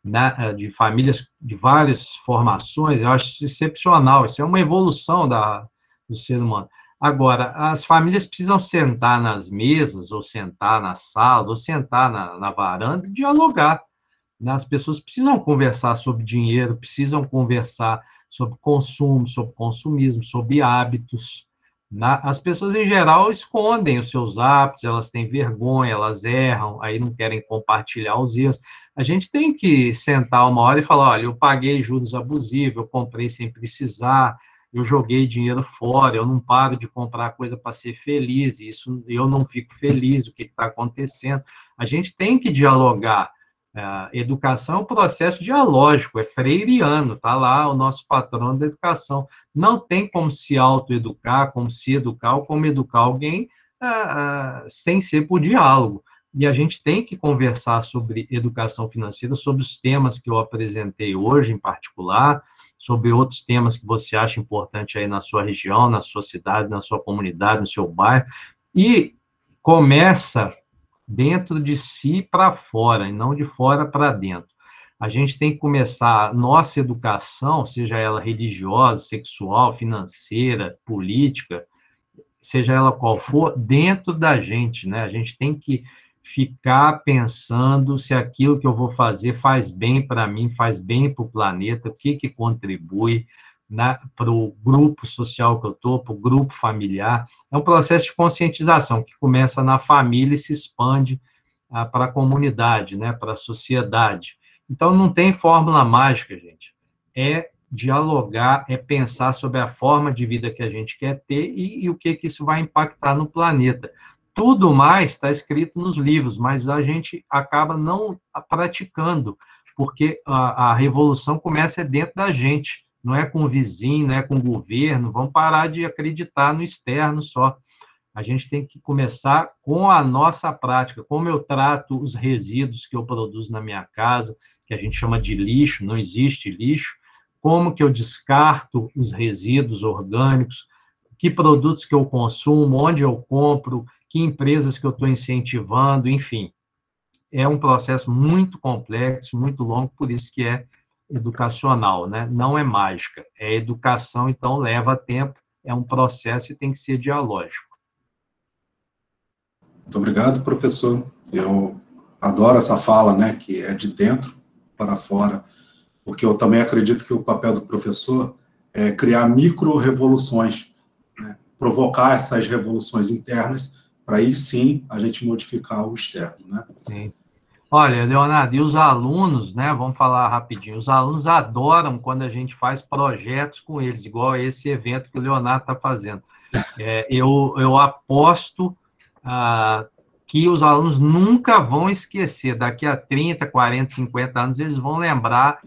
né, de famílias de várias formações, eu acho excepcional, isso é uma evolução do ser humano. Agora, as famílias precisam sentar nas mesas, ou sentar nas salas, ou sentar na varanda e dialogar. As pessoas precisam conversar sobre dinheiro, precisam conversar sobre consumo, sobre consumismo, sobre hábitos. As pessoas, em geral, escondem os seus hábitos, elas têm vergonha, elas erram, aí não querem compartilhar os erros. A gente tem que sentar uma hora e falar, olha, eu paguei juros abusivos, eu comprei sem precisar, eu joguei dinheiro fora, eu não paro de comprar coisa para ser feliz, isso eu não fico feliz, o que está acontecendo. A gente tem que dialogar. Educação é um processo dialógico, é freiriano, está lá o nosso patrão da educação. Não tem como se autoeducar, como se educar, ou como educar alguém sem ser por diálogo. E a gente tem que conversar sobre educação financeira, sobre os temas que eu apresentei hoje, em particular, sobre outros temas que você acha importante aí na sua região, na sua cidade, na sua comunidade, no seu bairro, e começa dentro de si para fora, e não de fora para dentro. A gente tem que começar a nossa educação, seja ela religiosa, sexual, financeira, política, seja ela qual for, dentro da gente, né? A gente tem que ficar pensando se aquilo que eu vou fazer faz bem para mim, faz bem para o planeta, o que contribui para o grupo social que eu estou, para o grupo familiar. É um processo de conscientização que começa na família e se expande para a comunidade, né, para a sociedade. Então, não tem fórmula mágica, gente. É dialogar, é pensar sobre a forma de vida que a gente quer ter e o que isso vai impactar no planeta. Tudo mais está escrito nos livros, mas a gente acaba não praticando, porque a revolução começa dentro da gente, não é com o vizinho, não é com o governo, vamos parar de acreditar no externo só. A gente tem que começar com a nossa prática, como eu trato os resíduos que eu produzo na minha casa, que a gente chama de lixo, não existe lixo, como que eu descarto os resíduos orgânicos, que produtos que eu consumo, onde eu compro, que empresas que eu estou incentivando, enfim. É um processo muito complexo, muito longo, por isso que é educacional, né? Não é mágica, é educação, então leva tempo, é um processo e tem que ser dialógico. Muito obrigado, professor. Eu adoro essa fala, né, que é de dentro para fora, porque eu também acredito que o papel do professor é criar micro-revoluções, né, provocar essas revoluções internas, para aí sim a gente modificar o externo, né? Sim. Olha, Leonardo, e os alunos, né, vamos falar rapidinho, os alunos adoram quando a gente faz projetos com eles, igual esse evento que o Leonardo está fazendo. Eu aposto que os alunos nunca vão esquecer, daqui a 30, 40, 50 anos, eles vão lembrar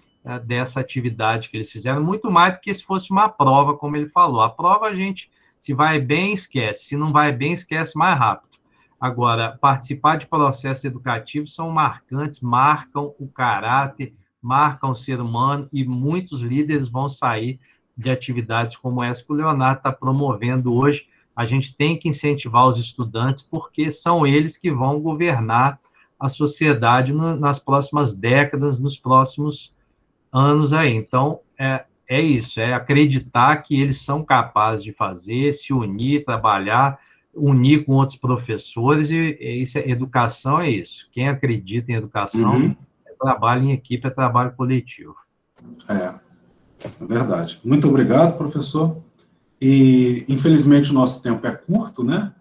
dessa atividade que eles fizeram, muito mais do que se fosse uma prova, como ele falou. A prova a gente, se vai bem, esquece, se não vai bem, esquece mais rápido. Agora, participar de processos educativos são marcantes, marcam o caráter, marcam o ser humano, e muitos líderes vão sair de atividades como essa que o Leonardo está promovendo hoje. A gente tem que incentivar os estudantes, porque são eles que vão governar a sociedade nas próximas décadas, nos próximos anos aí. Então, é isso, é acreditar que eles são capazes de fazer, se unir, trabalhar, unir com outros professores, e isso educação é isso. Quem acredita em educação é trabalho em equipe, é trabalho coletivo. É verdade. Muito obrigado, professor. E, infelizmente, o nosso tempo é curto, né?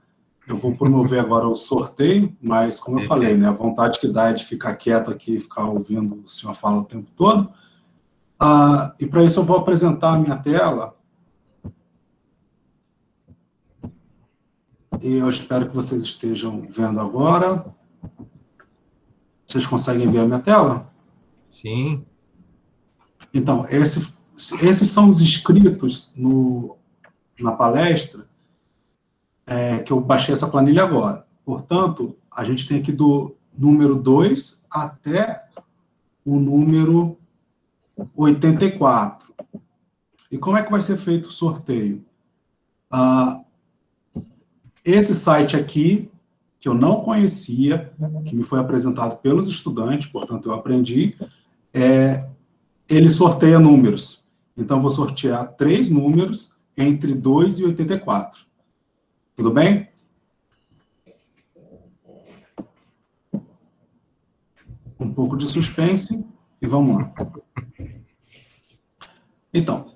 Eu vou promover agora o sorteio, mas, como eu falei, né, a vontade que dá é de ficar quieto aqui e ficar ouvindo o senhor falar o tempo todo. E, para isso, eu vou apresentar a minha tela E eu espero que vocês estejam vendo agora. Vocês conseguem ver a minha tela? Sim. Então, esses são os inscritos na palestra, que eu baixei essa planilha agora. Portanto, a gente tem aqui do número 2 até o número 84. E como é que vai ser feito o sorteio? Esse site aqui, que eu não conhecia, que me foi apresentado pelos estudantes, portanto, eu aprendi, ele sorteia números. Então, vou sortear 3 números entre 2 e 84. Tudo bem? Um pouco de suspense e vamos lá. Então,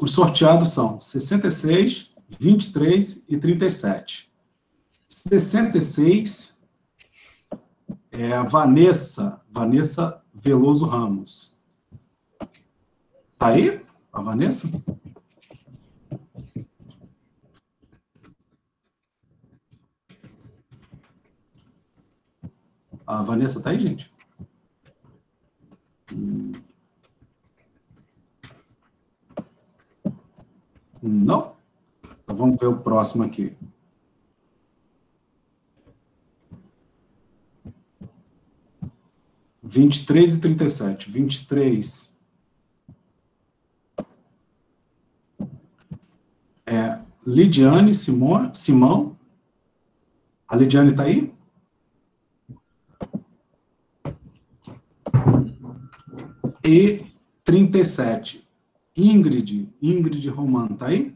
os sorteados são 66, 23 e 37. 66 é a Vanessa Veloso Ramos. Tá aí, a Vanessa? A Vanessa tá aí, gente? Não? Então vamos ver o próximo aqui. — 23 e 37. 23 é Lidiane Simão. A Lidiane está aí? E 37. Ingrid Romano, está aí?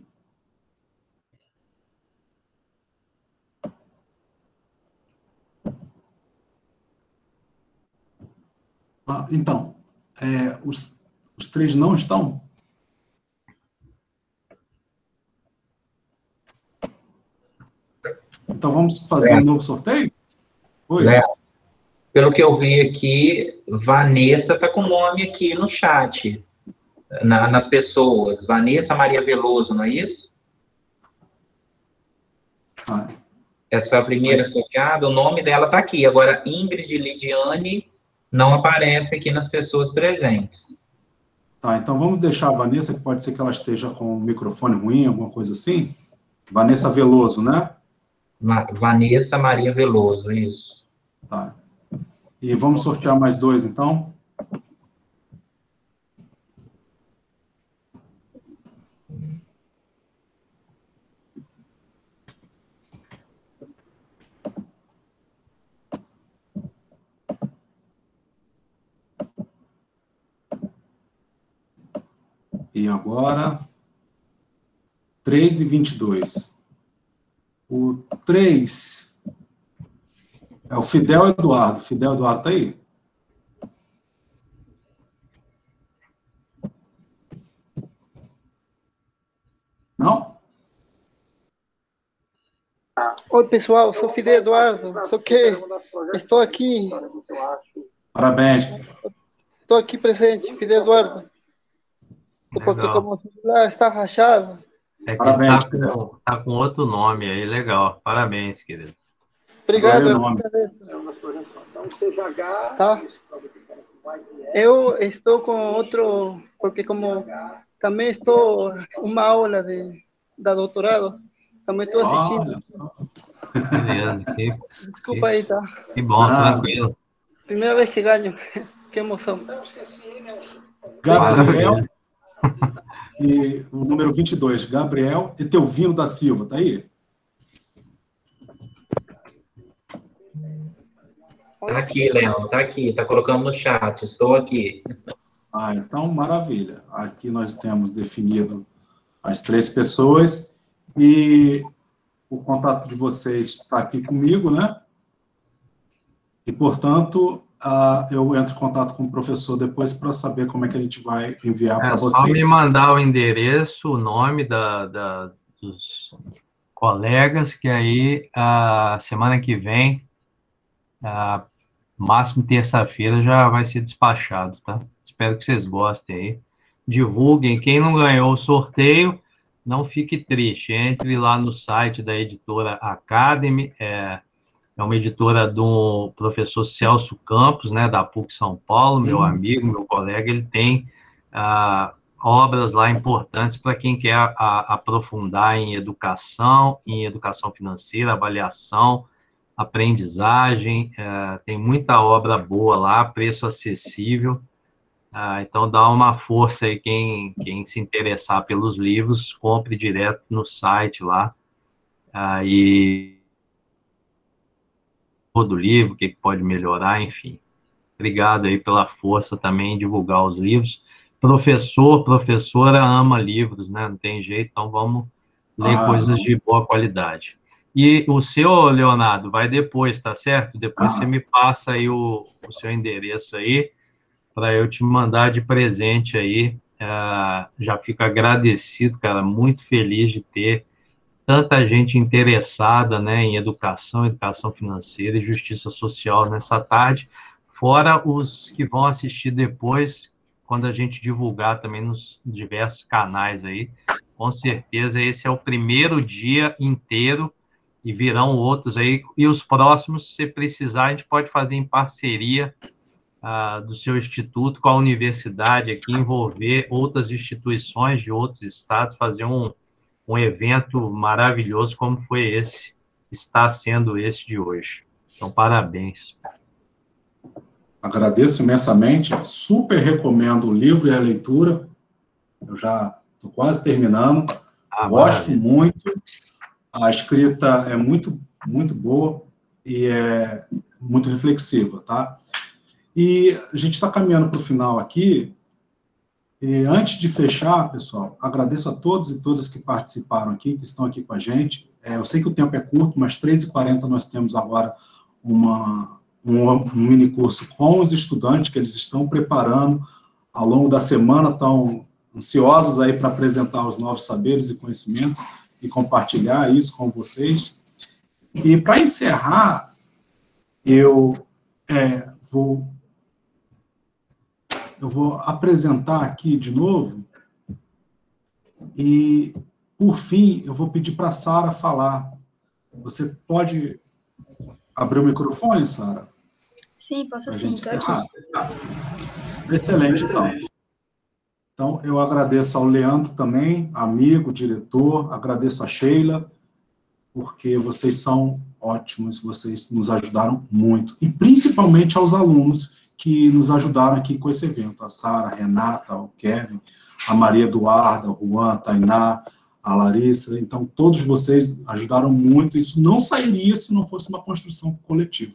Então, os 3 não estão? Então, vamos fazer um novo sorteio? Oi? Léo, pelo que eu vi aqui, Vanessa está com o nome aqui no chat, nas pessoas. Vanessa Maria Veloso, não é isso? Essa foi a primeira sorteada, o nome dela está aqui. Agora, Ingrid Lidiane não aparece aqui nas pessoas presentes. Tá, então vamos deixar a Vanessa, que pode ser que ela esteja com o microfone ruim, alguma coisa assim. Vanessa Veloso, né? Vanessa Maria Veloso, isso. Tá. E vamos sortear mais 2, então? E agora, 3 e 22. O 3 é o Fidel Eduardo. Fidel Eduardo está aí? Não? Oi, pessoal, sou Fidel Eduardo. Só que estou aqui. Parabéns. Estou aqui presente, Fidel Eduardo. Porque como o celular está rachado. É que ele tá com outro nome aí, legal. Parabéns, querido. Obrigado. Tá. Eu estou com outro, porque como também estou uma aula da doutorado, também estou assistindo. Beleza. Desculpa aí, tá? Que bom, tranquilo. Primeira vez que ganho. Que emoção. Gabriel. E o número 22, Gabriel Etelvino da Silva, tá aí? Tá aqui, Léo, tá aqui, tá colocando no chat, estou aqui. Então, maravilha. Aqui nós temos definido as 3 pessoas e o contato de vocês está aqui comigo, né? E, portanto, eu entro em contato com o professor depois para saber como é que a gente vai enviar para vocês. Só me mandar o endereço, o nome dos colegas, que aí, a semana que vem, máximo terça-feira, já vai ser despachado, tá? Espero que vocês gostem aí. Divulguem. Quem não ganhou o sorteio, não fique triste, entre lá no site da editora Academy, é uma editora do professor Celso Campos, né, da PUC São Paulo, meu amigo, meu colega. Ele tem obras lá importantes para quem quer aprofundar em educação financeira, avaliação, aprendizagem. Tem muita obra boa lá, preço acessível. Então, dá uma força aí, quem se interessar pelos livros, compre direto no site lá. E do livro, o que pode melhorar, enfim. Obrigado aí pela força também em divulgar os livros. Professora ama livros, né? Não tem jeito, então vamos ler coisas de boa qualidade. E o seu, Leonardo, vai depois, tá certo? Depois você me passa aí o seu endereço aí, para eu te mandar de presente aí. Já fico agradecido, cara, muito feliz de ter tanta gente interessada, né, em educação financeira e justiça social nessa tarde, fora os que vão assistir depois, quando a gente divulgar também nos diversos canais aí. Com certeza esse é o primeiro dia inteiro e virão outros aí, e os próximos, se precisar, a gente pode fazer em parceria do seu instituto com a universidade aqui, envolver outras instituições de outros estados, fazer um evento maravilhoso como foi esse, está sendo esse de hoje. Então, parabéns. Agradeço imensamente, super recomendo o livro e a leitura, eu já estou quase terminando, gosto muito, a escrita é muito, muito boa e é muito reflexiva, tá? E a gente está caminhando para o final aqui. E antes de fechar, pessoal, agradeço a todos e todas que participaram aqui, que estão aqui com a gente. Eu sei que o tempo é curto, mas 3h40 nós temos agora um mini curso com os estudantes que eles estão preparando ao longo da semana, estão ansiosos aí para apresentar os novos saberes e conhecimentos e compartilhar isso com vocês. E para encerrar, eu vou apresentar aqui de novo e, por fim, eu vou pedir para a Sara falar. Você pode abrir o microfone, Sara? Sim, posso sim, estou aqui. Excelente, então. Então, eu agradeço ao Leandro também, amigo, diretor, agradeço a Sheila, porque vocês são ótimos, vocês nos ajudaram muito, e principalmente aos alunos que nos ajudaram aqui com esse evento, a Sara, a Renata, o Kevin, a Maria Eduarda, o Juan, a Tainá, a Larissa. Então, todos vocês ajudaram muito, isso não sairia se não fosse uma construção coletiva.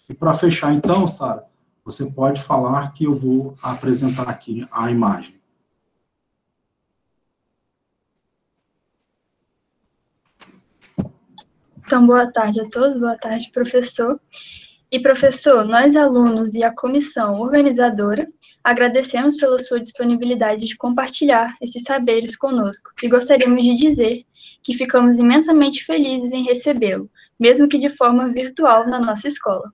E para fechar, então, Sara, você pode falar que eu vou apresentar aqui a imagem. Então, boa tarde a todos, boa tarde, professor. E, professor, nós alunos e a comissão organizadora agradecemos pela sua disponibilidade de compartilhar esses saberes conosco e gostaríamos de dizer que ficamos imensamente felizes em recebê-lo, mesmo que de forma virtual na nossa escola.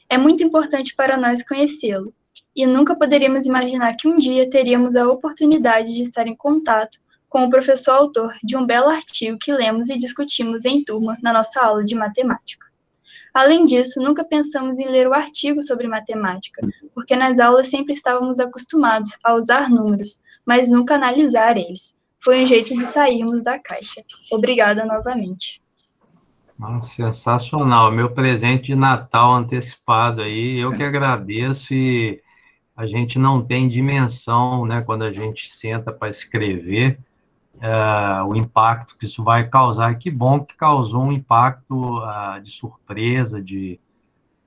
É muito importante para nós conhecê-lo e nunca poderíamos imaginar que um dia teríamos a oportunidade de estar em contato com o professor autor de um belo artigo que lemos e discutimos em turma na nossa aula de matemática. Além disso, nunca pensamos em ler o artigo sobre matemática, porque nas aulas sempre estávamos acostumados a usar números, mas nunca analisar eles. Foi um jeito de sairmos da caixa. Obrigada novamente. Sensacional, meu presente de Natal antecipado aí, eu que agradeço, e a gente não tem dimensão, né, quando a gente senta para escrever, o impacto que isso vai causar. Que bom que causou um impacto de surpresa, de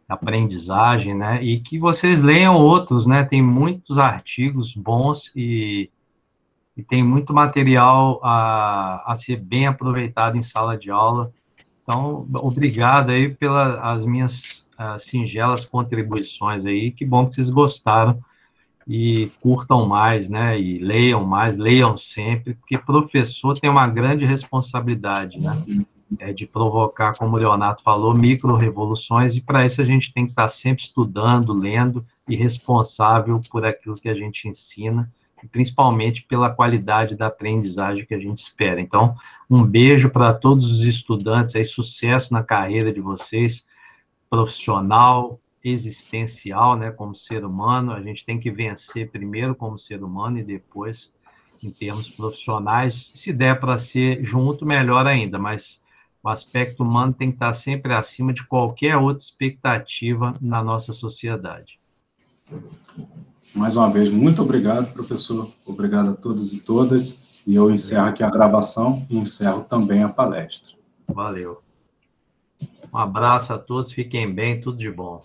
aprendizagem, né? E que vocês leiam outros, né? Tem muitos artigos bons e tem muito material a ser bem aproveitado em sala de aula. Então, obrigado aí pelas minhas singelas contribuições aí. Que bom que vocês gostaram. E curtam mais, né, e leiam mais, leiam sempre, porque professor tem uma grande responsabilidade, né, de provocar, como o Leonardo falou, micro-revoluções, e para isso a gente tem que estar sempre estudando, lendo, e responsável por aquilo que a gente ensina, principalmente pela qualidade da aprendizagem que a gente espera. Então, um beijo para todos os estudantes, aí, sucesso na carreira de vocês, profissional, existencial, né, como ser humano. A gente tem que vencer primeiro como ser humano e depois em termos profissionais. Se der para ser junto, melhor ainda, mas o aspecto humano tem que estar sempre acima de qualquer outra expectativa na nossa sociedade. Mais uma vez, muito obrigado, professor. Obrigado a todos e todas. E eu encerro aqui a gravação e encerro também a palestra. Valeu. Um abraço a todos, fiquem bem, tudo de bom.